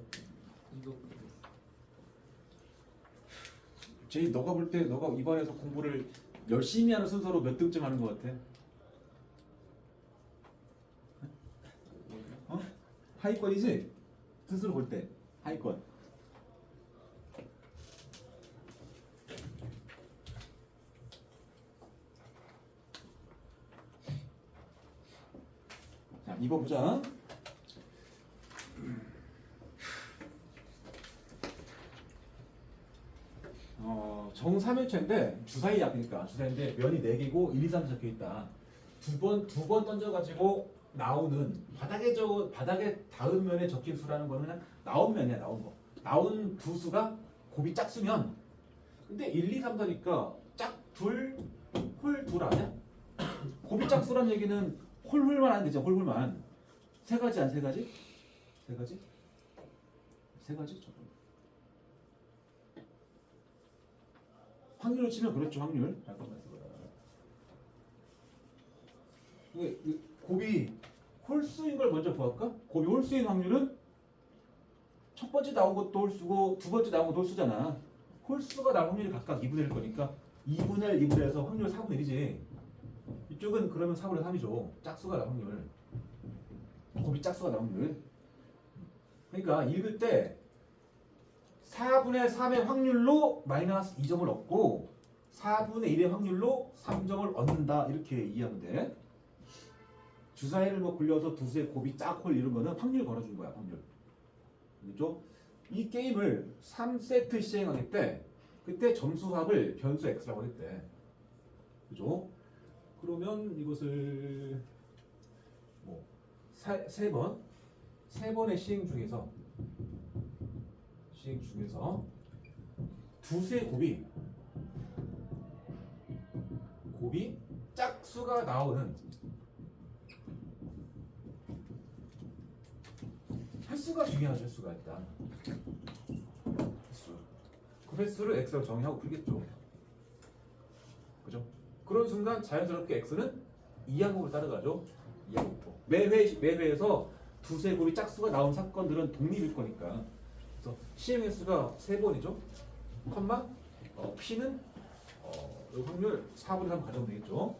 제이 너가 볼 때 너가 이번에서 공부를 열심히 하는 순서로 몇 등쯤 하는 것 같아? 어? 하위권이지? 스스로 볼 때 하위권. 자, 이거 보자. 정 3일체인데 주사위 앞이니까 주사위인데 면이 4개고 1, 2, 3 적혀 있다. 두 번 던져가지고 나오는 바닥에 닿은 면에 적힌 수라는 거는 그냥 나온 면이야. 나온 거. 나온 두 수가 곱이 짝수면 근데 1, 2, 3, 4니까 짝둘 홀둘 아니야? 곱이 짝수란 얘기는 홀홀만 하면 되죠. 홀홀만. 세 가지 안 세 가지? 세 가지? 세 가지? 확률로 치면 그렇죠. 확률. 잠깐만 이게 곱이 홀수인 걸 먼저 보았까? 곱이 홀수인 확률은 첫 번째 나온 것도 홀수고 두 번째 나온 것도 홀수잖아. 홀수가 나온 확률이 각각 2분의 1일 거니까 2분의 1, 2분의 1에서 확률 4분의 1이지. 이쪽은 그러면 4분의 3이죠. 짝수가 나온 확률. 곱이 짝수가 나온 확률. 그러니까 읽을 때 4분의 3의 확률로 마이너스 2점을 얻고 4분의 1의 확률로 3점을 얻는다. 이렇게 이해하면 돼. 주사위를 뭐 굴려서 두수의 곱이 짝홀 이런 거는 확률 걸어준 거야. 확률. 그렇죠? 이 게임을 3세트 시행하기 때 그때 점수합을 변수 x라고 했대. 그죠? 그러면 이것을 뭐 세 번의 시행 중에서 두수의 곱이 짝수가 나오는 횟수가 중요하죠. 횟수가 일단 횟수. 그 횟수를 x로 정의하고 풀겠죠. 그죠? 그런 순간 자연스럽게 x는 이항목을 따라가죠. 이항목으로. 매회에서 두수의 곱이 짝수가 나온 사건들은 독립일 거니까. 그래서 시행 횟수가 3번이죠. 컴마 p는 이 확률 4분의 3 가져오면 되겠죠.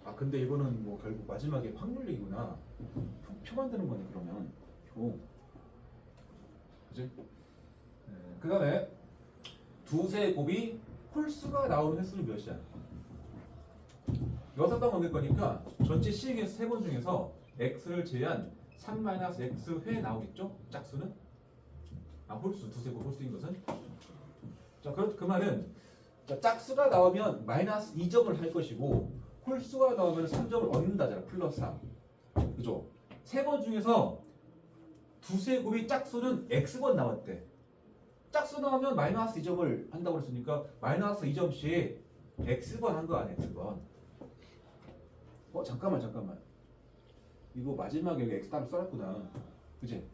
아 근데 이거는 뭐 결국 마지막에 확률 얘기구나. 표 만드는 거네 그러면. 표. 그지? 그 다음에 두수의 곱이 홀수가 나오는 횟수는 몇이야? 6번 넘길 거니까 전체 시행에서 3번 중에서 x를 제한 3-x 회 나오겠죠? 짝수는? 아 홀수, 두세 번 홀수인 것은? 자, 그 말은 자, 짝수가 나오면 마이너스 2점을 할 것이고 홀수가 나오면 3점을 얻는다잖아. 플러스 3. 그죠? 3번 중에서 두세 곱이 짝수는 x번 나왔대. 짝수 나오면 마이너스 2점을 한다고 그랬으니까 마이너스 2점씩 x번 한 거 아니야, x번. 잠깐만. 이거 마지막에 여기 x 따로 써놨구나. 그치?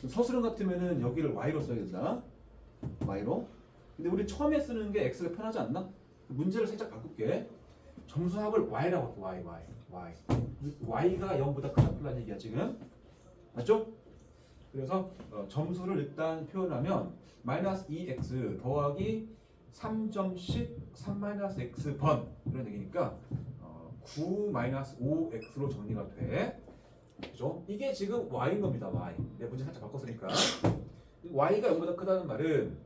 서술형 같으면은 여기를 y로 써야 된다. y로. 근데 우리 처음에 쓰는 게 x가 편하지 않나? 문제를 살짝 바꿀게. 점수합을 y라고 할게. y. y가 0보다 크다 플라는 얘기야 지금. 맞죠? 그래서 점수를 일단 표현하면 마이너스 2x 더하기 3점씩 3-x 번 이런 얘기니까 9-5x로 정리가 돼. 그죠? 이게 지금 y인 겁니다. y. 내 문제 살짝 바꿨으니까. y가 0보다 크다는 말은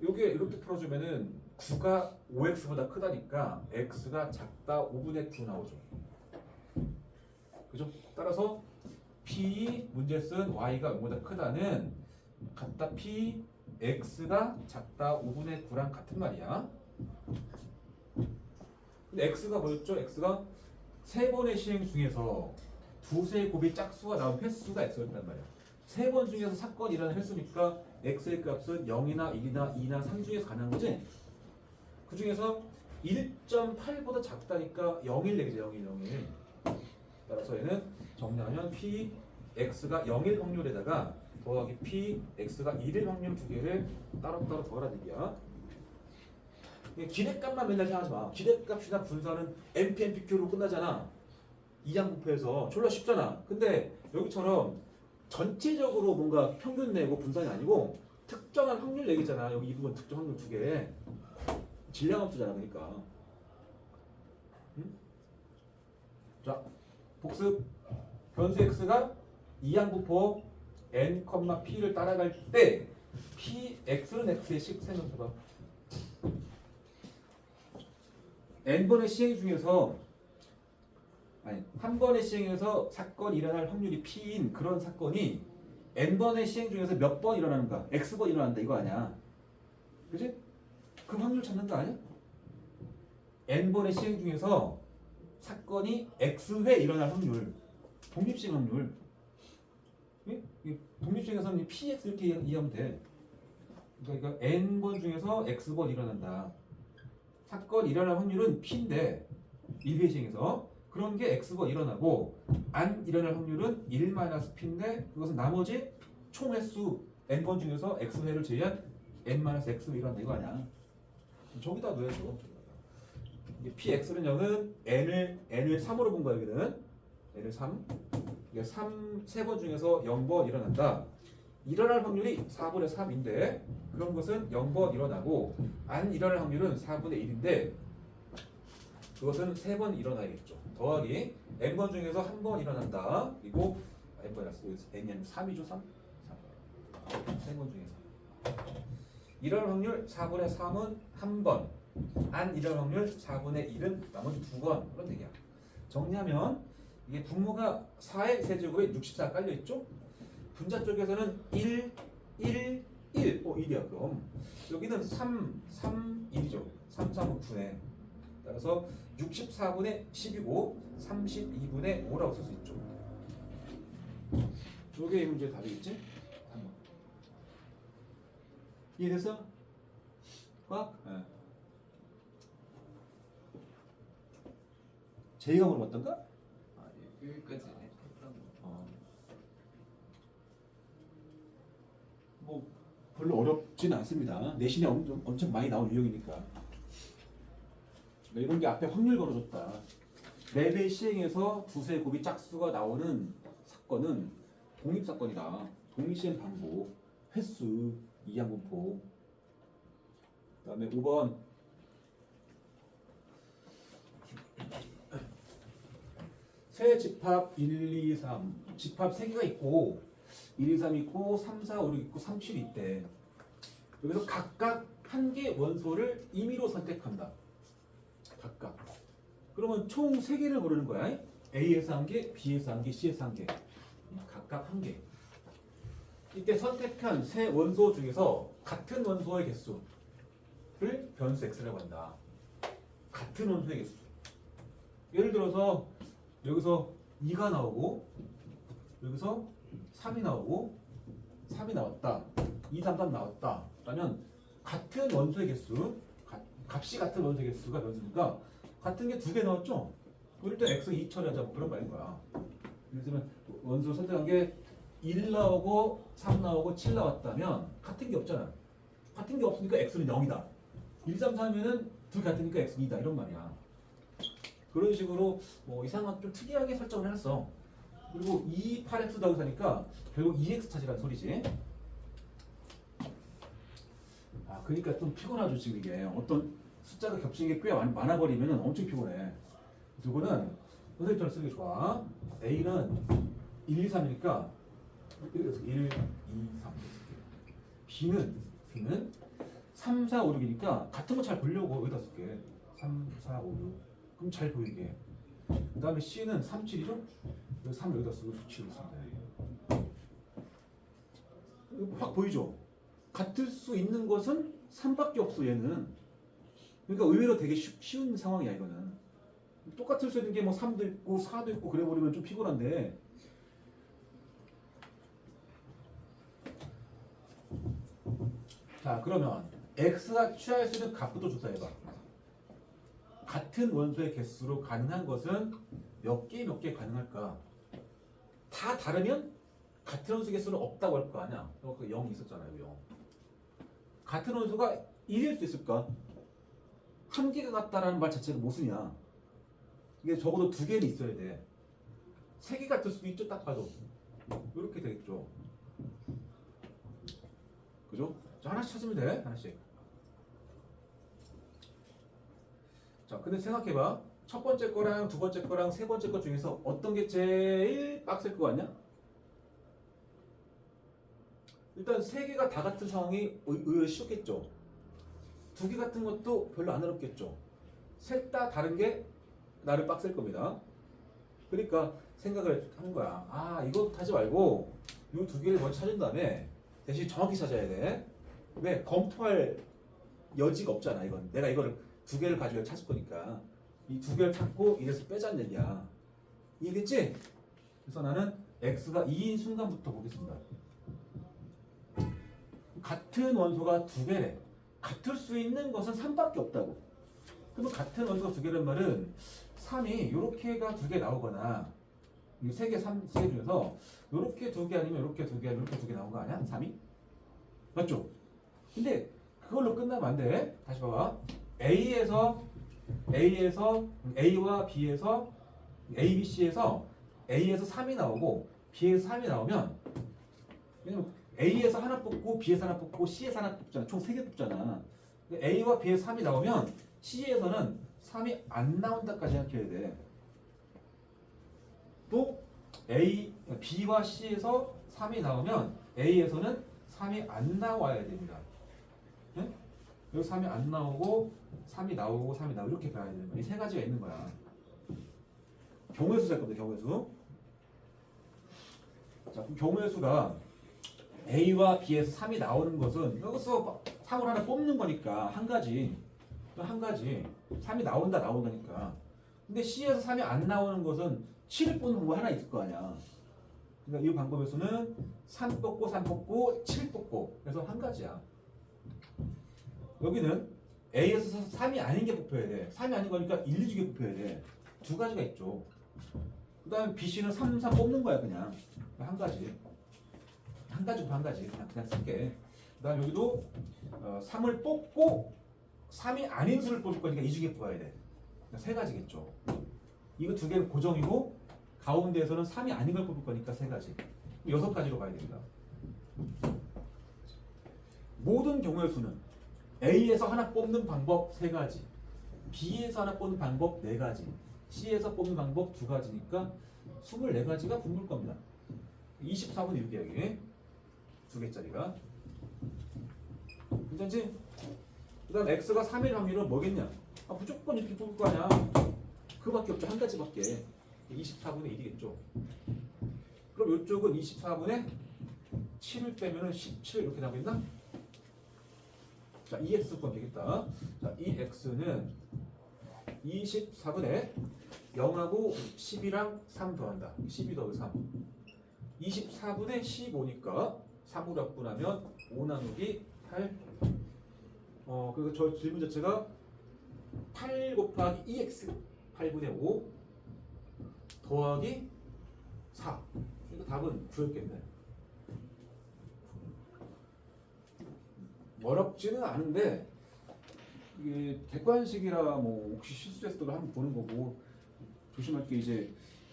요게 이렇게 풀어주면은 9가 5x보다 크다니까 x가 작다 5분의 9 나오죠. 그죠? 따라서 p 문제 쓴 y가 0보다 크다는 같다 p x가 작다 5분의 9랑 같은 말이야. 근데 x가 뭐였죠? x가 세 번의 시행 중에서 두세 곱이 짝수가 나온 횟수가 x였단 말이야. 세 번 중에서 사건이 일어나는 횟수니까 x의 값은 0이나 1이나 2나 3 중에서 가능한 거지? 그 중에서 1.8보다 작다니까 0일 내기죠. 0일. 따라서 얘는 정리하면 p x가 0일 확률에다가 더하기 p x가 1일 확률 두 개를 따로따로 더하라는 얘기야. 기대값만 맨날 생각하지 마. 기대값이나 분산은 NP/NPQ로 끝나잖아. 이항분포에서 졸라 쉽잖아. 근데 여기처럼 전체적으로 뭔가 평균 내고 분산이 아니고 특정한 확률 내기잖아. 여기 이 부분 특정 확률 두 개. 질량함수잖아. 그러니까. 응? 자, 복습. 변수 x가 이항분포 n, p를 따라갈 때 px는 x의 식 생각해봐. n번의 시행 중에서 한 번의 시행에서 사건이 일어날 확률이 p인 그런 사건이 n번의 시행 중에서 몇 번 일어나는가? x번 일어난다 이거 아니야. 그치? 그 확률 찾는 거 아니야? n번의 시행 중에서 사건이 x회 일어날 확률, 독립시행 확률. 독립시행에서는 px 이렇게 이해하면 돼. 그러니까 n번 중에서 x번 일어난다. 사건 일어날 확률은 p인데 1회 시행에서 그런 게 x번 일어나고 안 일어날 확률은 1-p인데 그것은 나머지 총 횟수 n번 중에서 x회를 제외한 n-x로 일어난다 이거 아니야. 저기다 넣어줘. px는 0은 n을 3으로 본 거야 여기는. n을 3. 이게 3번 중에서 0번 일어난다. 일어날 확률이 4분의 3인데 그런 것은 0번 일어나고 안 일어날 확률은 4분의 1인데 그것은 3번 일어나야겠죠. 더하기 n번 중에서 한 번 일어난다. 그리고 n번이 n이 3이죠. 3? 3번 중에서 일어날 확률 4분의 3은 한 번, 안 일어날 확률 4분의 1은 나머지 2번 그런 얘기야. 정리하면 이게 분모가 4의 세제곱에 64 깔려있죠? 분자 쪽에서는 1, 1, 1. 1이야 그럼. 여기는 3, 3, 1이죠. 3, 3은 9네. 따라서 64분의 10이고 32분의 5라고 쓸 수 있죠. 이게 이 문제의 답이겠지? 3번. 이해됐어? 꽉? 네. 제이가 물어봤던가? 아, 예, 여기까지 했던 뭐 별로 어렵진 않습니다. 내신에 엄청 많이 나온 유형이니까. 이런 게 앞에 확률 걸어줬다. 4배 시행에서 두세 곱이 짝수가 나오는 사건은 독립사건이다. 독립시행 반복, 횟수, 이항분포. 그 다음에 5번 세 집합 1, 2, 3 집합 3개가 있고 1, 2, 3 있고 3, 4, 5, 6 있고 3, 7 있대. 여기서 각각 한 개 원소를 임의로 선택한다. 각각. 그러면 총 3개를 고르는 거야. A에서 한 개, B에서 한 개, C에서 한 개. 각각 한 개. 이때 선택한 세 원소 중에서 같은 원소의 개수를 변수 x라고 한다. 같은 원소의 개수. 예를 들어서 여기서 2가 나오고 여기서 3이 나오고 3이 나왔다. 2, 3, 3 나왔다. 그러면 같은 원소의 개수, 값이 같은 원소의 개수가 변수니까 같은 게 2개 나왔죠? 그럴 때 x 2 처리하자 뭐 그런 말인 거야. 그래서 원소 선택한 게 1 나오고 3 나오고 7 나왔다면 같은 게 없잖아. 같은 게 없으니까 x는 0이다. 1, 3, 4면은 둘 같으니까 x는 2다 이런 말이야. 그런 식으로 뭐 이상한 좀 특이하게 설정을 해놨어. 그리고 2, 8x 더하기 4니까 결국 2x 찾으라는 소리지. 아, 그러니까 좀 피곤하죠 지금 이게. 어떤 숫자가 겹치는 게 꽤 많아버리면 엄청 피곤해. 이거는 선생님처럼 쓰기 좋아. A는 1, 2, 3이니까 1, 2, 3 B는 3, 4, 5, 6이니까 같은 거 잘 보려고 여기다 쓸게. 3, 4, 5, 6 그럼 잘 보이게. 그 다음에 C는 3, 7이죠? 3 여기다 쓰고 7을 쓴다. 확 보이죠? 같을 수 있는 것은 3밖에 없어 얘는. 그러니까 의외로 되게 쉬운 상황이야 이거는. 똑같을 수 있는 게 뭐 3도 있고 4도 있고 그래 버리면 좀 피곤한데. 자 그러면 x가 취할 수 있는 값부터 조사해봐. 같은 원소의 개수로 가능한 것은 몇 개 가능할까? 다 다르면 같은 원소 개수는 없다고 할 거 아니야. 그 0이 있었잖아요. 0. 같은 원소가 1일 수 있을까? 한 개가 같다라는 말 자체가 모순이야. 이게 적어도 2개는 있어야 돼. 3개 같을 수도 있죠. 딱 봐도. 이렇게 되겠죠. 그죠? 자, 하나씩 찾으면 돼. 하나씩. 자, 근데 생각해봐. 첫 번째 거랑 두 번째 거랑 세 번째 거 중에서 어떤 게 제일 빡셀 것 같냐? 일단 3개가 다 같은 상황이 의외로 쉽겠죠. 2개 같은 것도 별로 안 어렵겠죠. 셋 다 다른 게 나를 빡셀 겁니다. 그러니까 생각을 하는 거야. 아, 이거 하지 말고 이 2개를 먼저 찾은 다음에 대신 정확히 찾아야 돼. 왜? 검토할 여지가 없잖아. 이건 내가 이거를 2개를 가지고 찾을 거니까 이 2개를 찾고 이래서 빼자는 얘기야. 이해됐지? 그래서 나는 x가 2인 순간부터 보겠습니다. 같은 원소가 2개래. 같을 수 있는 것은 3밖에 없다고. 그러면 같은 원소가 2개란 말은 3이 이렇게가 2개 나오거나 이 3개, 3개 중에서 이렇게 2개 아니면 이렇게 2개 아니면 이렇게 2개 나온 거 아니야? 3이? 맞죠? 근데 그걸로 끝나면 안 돼. 다시 봐봐. A에서 A와 B에서 A, B, C에서 A에서 3이 나오고 B에서 3이 나오면 왜냐면 A에서 하나 뽑고 B에서 하나 뽑고 C에서 하나 뽑잖아. 총 3개 뽑잖아. A와 B에서 3이 나오면 C에서는 3이 안 나온다까지 생각해야 돼. 또 B와 C에서 3이 나오면 A에서는 3이 안 나와야 됩니다. 네? 여기 3이 안 나오고 3이 나오고 3이 나오고 이렇게 봐야 되는 거야. 이 세 가지가 있는 거야. 경우의 수 잘 겁니다. 경우의 수. 자, 그럼 경우의 수가 A와 B에서 3이 나오는 것은 여기서 3을 하나 뽑는 거니까 한 가지 3이 나온다니까. 근데 C에서 3이 안 나오는 것은 7을 뽑는 방법 하나 있을 거 아니야. 그러니까 이 방법에서는 3 뽑고 3 뽑고 7 뽑고 그래서 한 가지야. 여기는 A에서 3이 아닌 게 뽑혀야 돼. 3이 아닌 거니까 1, 2주게 뽑혀야 돼. 두 가지가 있죠. 그 다음에 BC는 3, 3 뽑는 거야 그냥. 한 가지. 한 가지 그냥 쓸게. 그 다음 여기도 3을 뽑고 3이 아닌 수를 뽑을 거니까 2주게 뽑아야 돼. 그러니까 세 가지겠죠. 이거 두 개는 고정이고 가운데에서는 3이 아닌 걸 뽑을 거니까 세 가지. 6가지로 가야 됩니다. 모든 경우의 수는 A에서 하나 뽑는 방법 3가지, B에서 하나 뽑는 방법 4가지, C에서 뽑는 방법 2가지니까 24가지가 분모일 겁니다. 24분의 6이야 여기. 2개짜리가. 괜찮지? 그 다음 x가 3일 확률은 뭐겠냐? 아, 무조건 이렇게 뽑을 거 아니야. 그밖에 없죠. 한 가지밖에. 24분의 1이겠죠. 그럼 이쪽은 24분의 7을 빼면은 17 이렇게 나오겠나? 자, 2x권 되겠다. 자, 이 x는 24분의 0하고 10이랑 3 더한다. 12 더하기 3. 24분의 15니까 3으로 약분하면 5 나누기 8. 그리고 저 질문 자체가 8 곱하기 2x 8분의 5 더하기 4. 이거 답은 9였겠네. 어렵지는 않은데 이게 객관식이라 뭐 혹시 실수했어도 한번 보는 거고 조심할 게 이제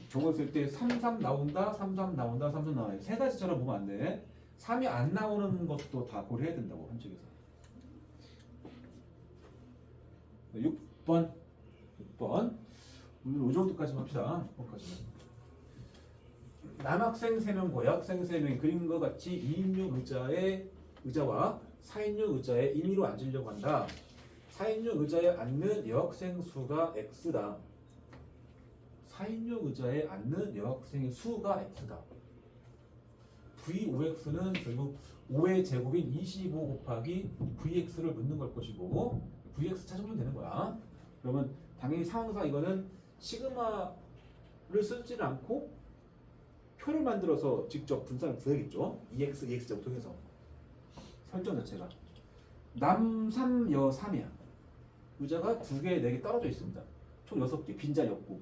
저거 쓸 때 33 나온다, 33 나온다, 33 나와요. 세 가지처럼 보면 안 돼. 3이 안 나오는 것도 다 고려해야 된다고 한쪽에서. 6번. 오늘 이 정도까지만 합시다. 6번까지는. 남학생 3명과 여학생 3명이 그림과 같이 2인용 의자와 4인용 의자에 임의로 앉으려고 한다. 4인용 의자에 앉는 여학생 수가 x다. 4인용 의자에 앉는 여학생의 수가 x다. v5x는 결국 5의 제곱인 25 곱하기 vx를 묻는 걸 것이고 vx 찾으면 되는 거야. 그러면 당연히 상황상 이거는 시그마를 쓰지 않고 표를 만들어서 직접 분산을 구해야겠죠. 2x, 2x제곱 통해서 설정 자체가 남 3, 여 3이야. 의자가 2개, 4개 떨어져 있습니다. 총 6개, 빈자리 없고.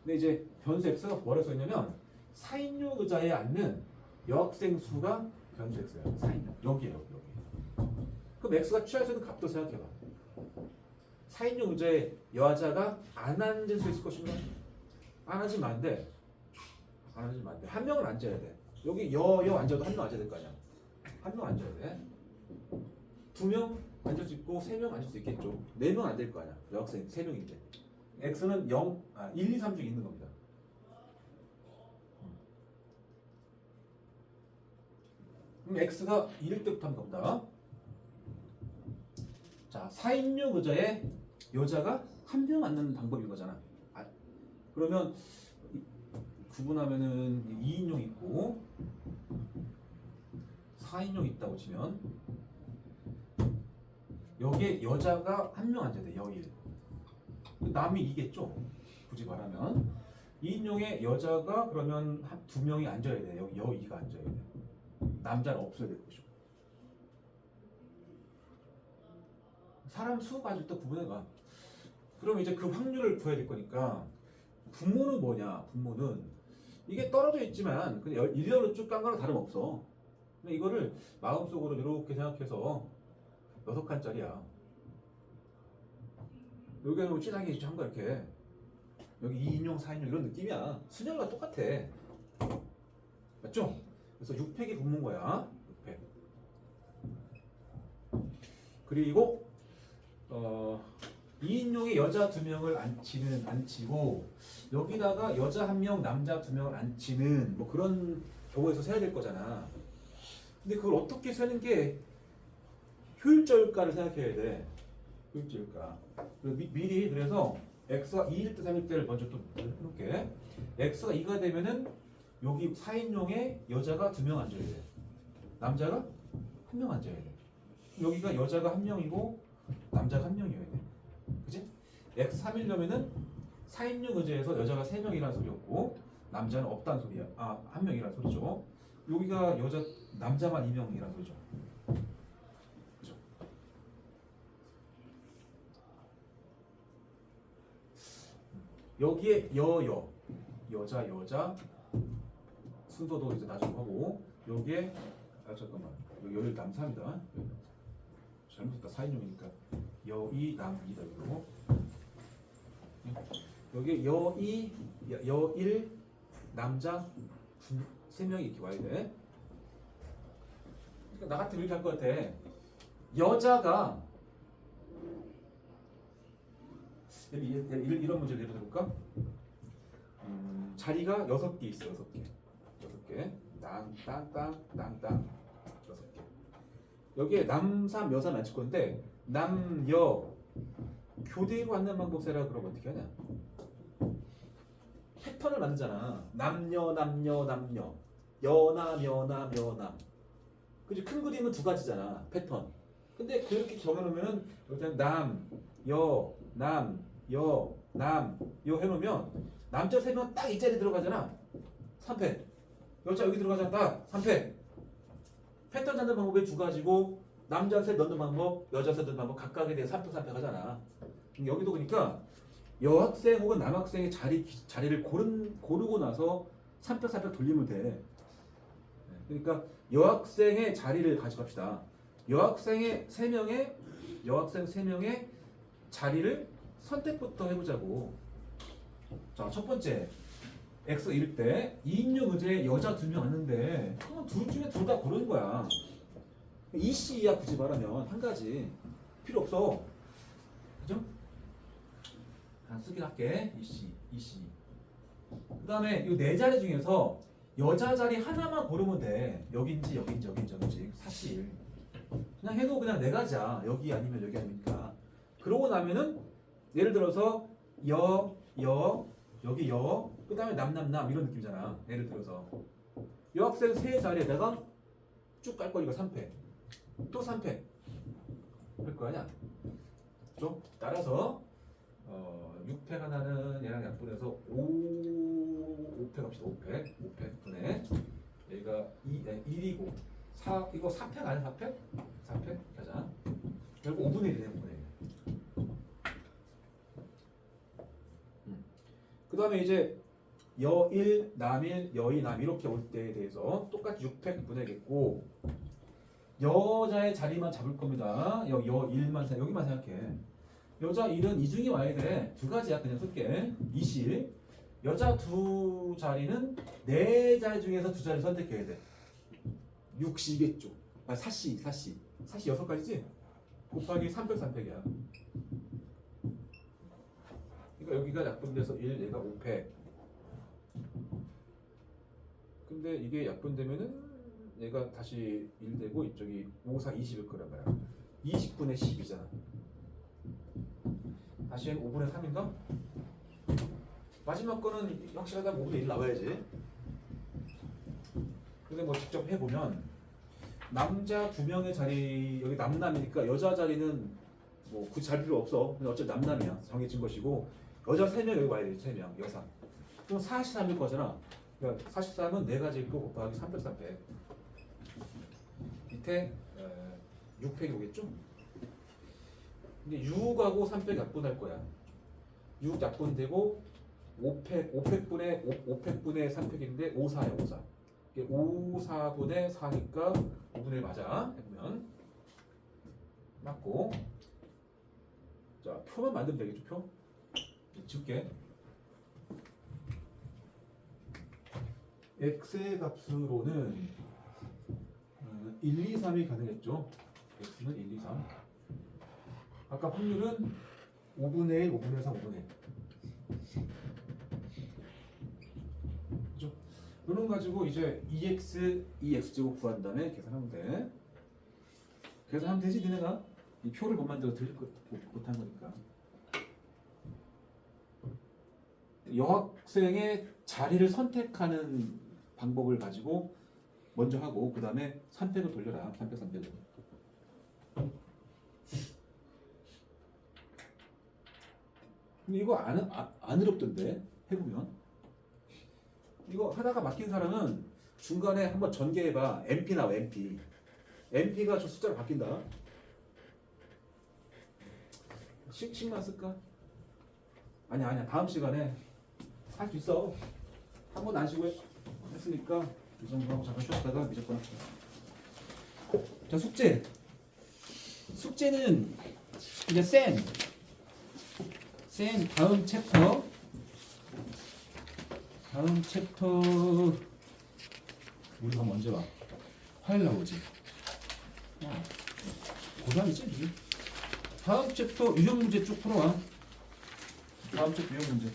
근데 이제 변수 x가 뭐라고 써있냐면 4인용 의자에 앉는 여학생 수가 변수 x야. 4인용. 여기에요, 여기. 그럼 x가 취할 수 있는 값도 생각해봐. 4인용 의자에 여자가 안 앉을 수 있을 것인가? 안 앉으면 안 돼. 안 앉으면 안 돼. 한 명은 앉아야 돼. 여기 여 앉아도 한 명 앉아야 될 거 아니야. 한 명 앉아야 돼. 2명 앉을 수 있고 3명 앉을 수 있겠죠. 4명 안 될 거 아니야. 여학생 3명인데. x는 1, 2, 3 중에 있는 겁니다. 그럼 x가 1일 때부터 한번 봅니다. 자, 4인용 의자에 여자가 한 명 앉는 방법인 거잖아. 그러면 구분하면은 2인용 있고 4인용 있다고 치면 여기에 여자가 한 명 앉아야 돼. 여일. 남이 2겠죠. 굳이 말하면 2인용에 여자가 그러면 2명이 앉아야 돼. 여기 여2가 앉아야 돼. 남자는 없어야 될 것이고. 사람 수 가지고 또 구분해봐. 그럼 이제 그 확률을 구해야 될 거니까 분모는 뭐냐? 분모는 이게 떨어져 있지만 그냥 일렬로 쭉 깐 거랑 다름없어. 근데 이거를 마음속으로 이렇게 생각해서 6칸짜리야. 여기는 뭐 진하게 한 거 이렇게. 여기 2인용, 4인용 이런 느낌이야. 순열과 똑같아. 맞죠? 그래서 6팩이 분모인 거야. 6팩. 그리고 2인용에 여자 2명을 앉히고 여기다가 여자 1명, 남자 2명을 앉히는 뭐 그런 경우에서 세야 될 거잖아. 근데 그걸 어떻게 세는 게 효율적일까를 생각해야 돼. 효율적일까. 미리 그래서 x가 2일 때 3일 때를 먼저 또 해놓을게. x가 2가 되면은 여기 4인용에 여자가 2명 앉아야 돼. 남자가 1명 앉아야 돼. 여기가 여자가 1명이고 남자가 1명이어야 돼. 그치? x 3이려면은 4인용 의자에서 여자가 3명이라는 소리였고 남자는 없다는 소리야. 1명이라는 소리죠. 여기가 남자만 2명이라는 소리죠. 그죠? 여기에 여자 순서도 이제 나중에 하고 여기에 잠깐만 여기 남 3이다. 잘못했다. 4인용이니까 여2 남 2다 이거. 여기 여1 남자 3명이 이렇게 와야 돼. 그러니까 나 같으면 이렇게 할 것 같아. 여자가 이런 문제를 예를 들어볼까? 자리가 6개 있어. 6개. 땅땅 6개. 여기에 남3 여사 앉힐 건데 남, 여 교대로 하는 방법 세라 그러면 어떻게 하냐? 패턴을 만들잖아. 남녀, 남녀, 남녀. 여남, 여남, 여남. 그지? 큰 그림은 두 가지잖아. 패턴. 근데 그렇게 정해놓으면은 일단 남, 여, 남, 여, 남, 여 해놓으면 남자 3명 딱 이 자리에 들어가잖아. 3패. 여자 여기 들어가잖아. 딱 3패. 패턴 잡는 방법이 두 가지고 남자 셋 넣는 방법, 여자 셋 넣는 방법 각각에 대해 3패, 3패 하잖아. 여기도 그러니까 여학생 혹은 남학생의 자리를 고르고 나서 3패, 3패 돌리면 돼. 그러니까 여학생의 자리를 가져갑시다. 여학생 3명의 자리를 선택부터 해보자고. 자, 첫 번째 X 이럴 때 2인용 의자에 여자 2명 앉는데 그러면 둘 중에 둘 다 고르는 거야. EC야 굳이 말하면 한 가지 필요 없어. 그죠? 한 쓰긴 할게. EC. 그 다음에 이 네 자리 중에서 여자 자리 하나만 고르면 돼. 여긴지 사실 그냥 해도 그냥 네 가지야. 여기 아니면 여기 아닙니까? 그러고 나면은 예를 들어서 여기 그 다음에 남 이런 느낌이잖아. 예를 들어서 여학생 세 자리에다가 쭉 깔 거니까 3패 또 3패 할 거 아니야. 그죠? 따라서 6패 하나는 얘랑 약분해서 5패 갑시다. 5패 분의 여기가 1이고 4 이거 4패 아니야? 4패 가자. 결국 5분의 1이네. 5분의 1. 그 다음에 이제 여일, 남일, 여이, 남 이렇게 올 때에 대해서 똑같이 6패 분해겠고 여자의 자리만 잡을 겁니다. 여일만 여기만 생각해. 여자 일은 이 중에 와야 돼. 두 가지야. 그냥 쓸게. 이실. 여자 두 자리는 네 자리 중에서 두 자리 선택해야 돼. 6시겠죠. 사시 6가지지? 곱하기 3패야. 그러니까 여기가 약분돼서 1, 얘가 5패. 근데 이게 약분되면은 얘가 다시 1 되고 이쪽이 5, 4, 20일 거란 말이야. 20분의 10이잖아. 다시 5분의 3인가? 마지막 거는 확실하다면 5분의 1 나와야지. 근데 뭐 직접 해보면 남자 2명의 자리 여기 남남이니까 여자 자리는 뭐 굳이 잘 필요 없어. 근데 어차피 남남이야. 정해진 것이고 여자 3명 여기 와야 돼. 3명 여사. 그럼 43일 거잖아. 그러니까 43은 4가지일 거 곱하기 3패. 밑에 6팩이 오겠죠? 근데 6하고 3팩 약분할 거야. 6 약분되고 5팩분의 3팩인데 5, 4야. 5, 4. 이게 5, 4분의 4니까 5분의 1 맞아. 해보면 맞고. 자, 표만 만들면 되겠죠? 표? 줄게. x의 값으로는 1, 2, 3이 가능했죠. x는 1, 2, 3. 아까 확률은 5분의 1, 5분의 3, 5분의 1. 그죠? 이런 가지고 이제 2x제곱 구한 다음에 계산하면 돼. 계산하면 되지, 니네가? 이 표를 못 만들어 들릴 것 못한 거니까. 여학생의 자리를 선택하는 방법을 가지고 먼저 하고 그 다음에 3팩을 돌려라. 3팩을. 근데 이거 안 어렵던데 해보면. 이거 하다가 막힌 사람은 중간에 한번 전개해봐. MP 나와. MP가 저 숫자로 바뀐다. 식만 쓸까? 아니야. 다음 시간에 할 수 있어. 한 번 안 쉬고 했으니까 이 정도 하고 잠깐 쉬었다가 무조건 합시다. 자, 숙제는 이제 센 다음 챕터 우리가 언제 와? 화요일 나오지? 고3이지? 다음 챕터 유형 문제 쭉 풀어와. 다음 챕터 유형 문제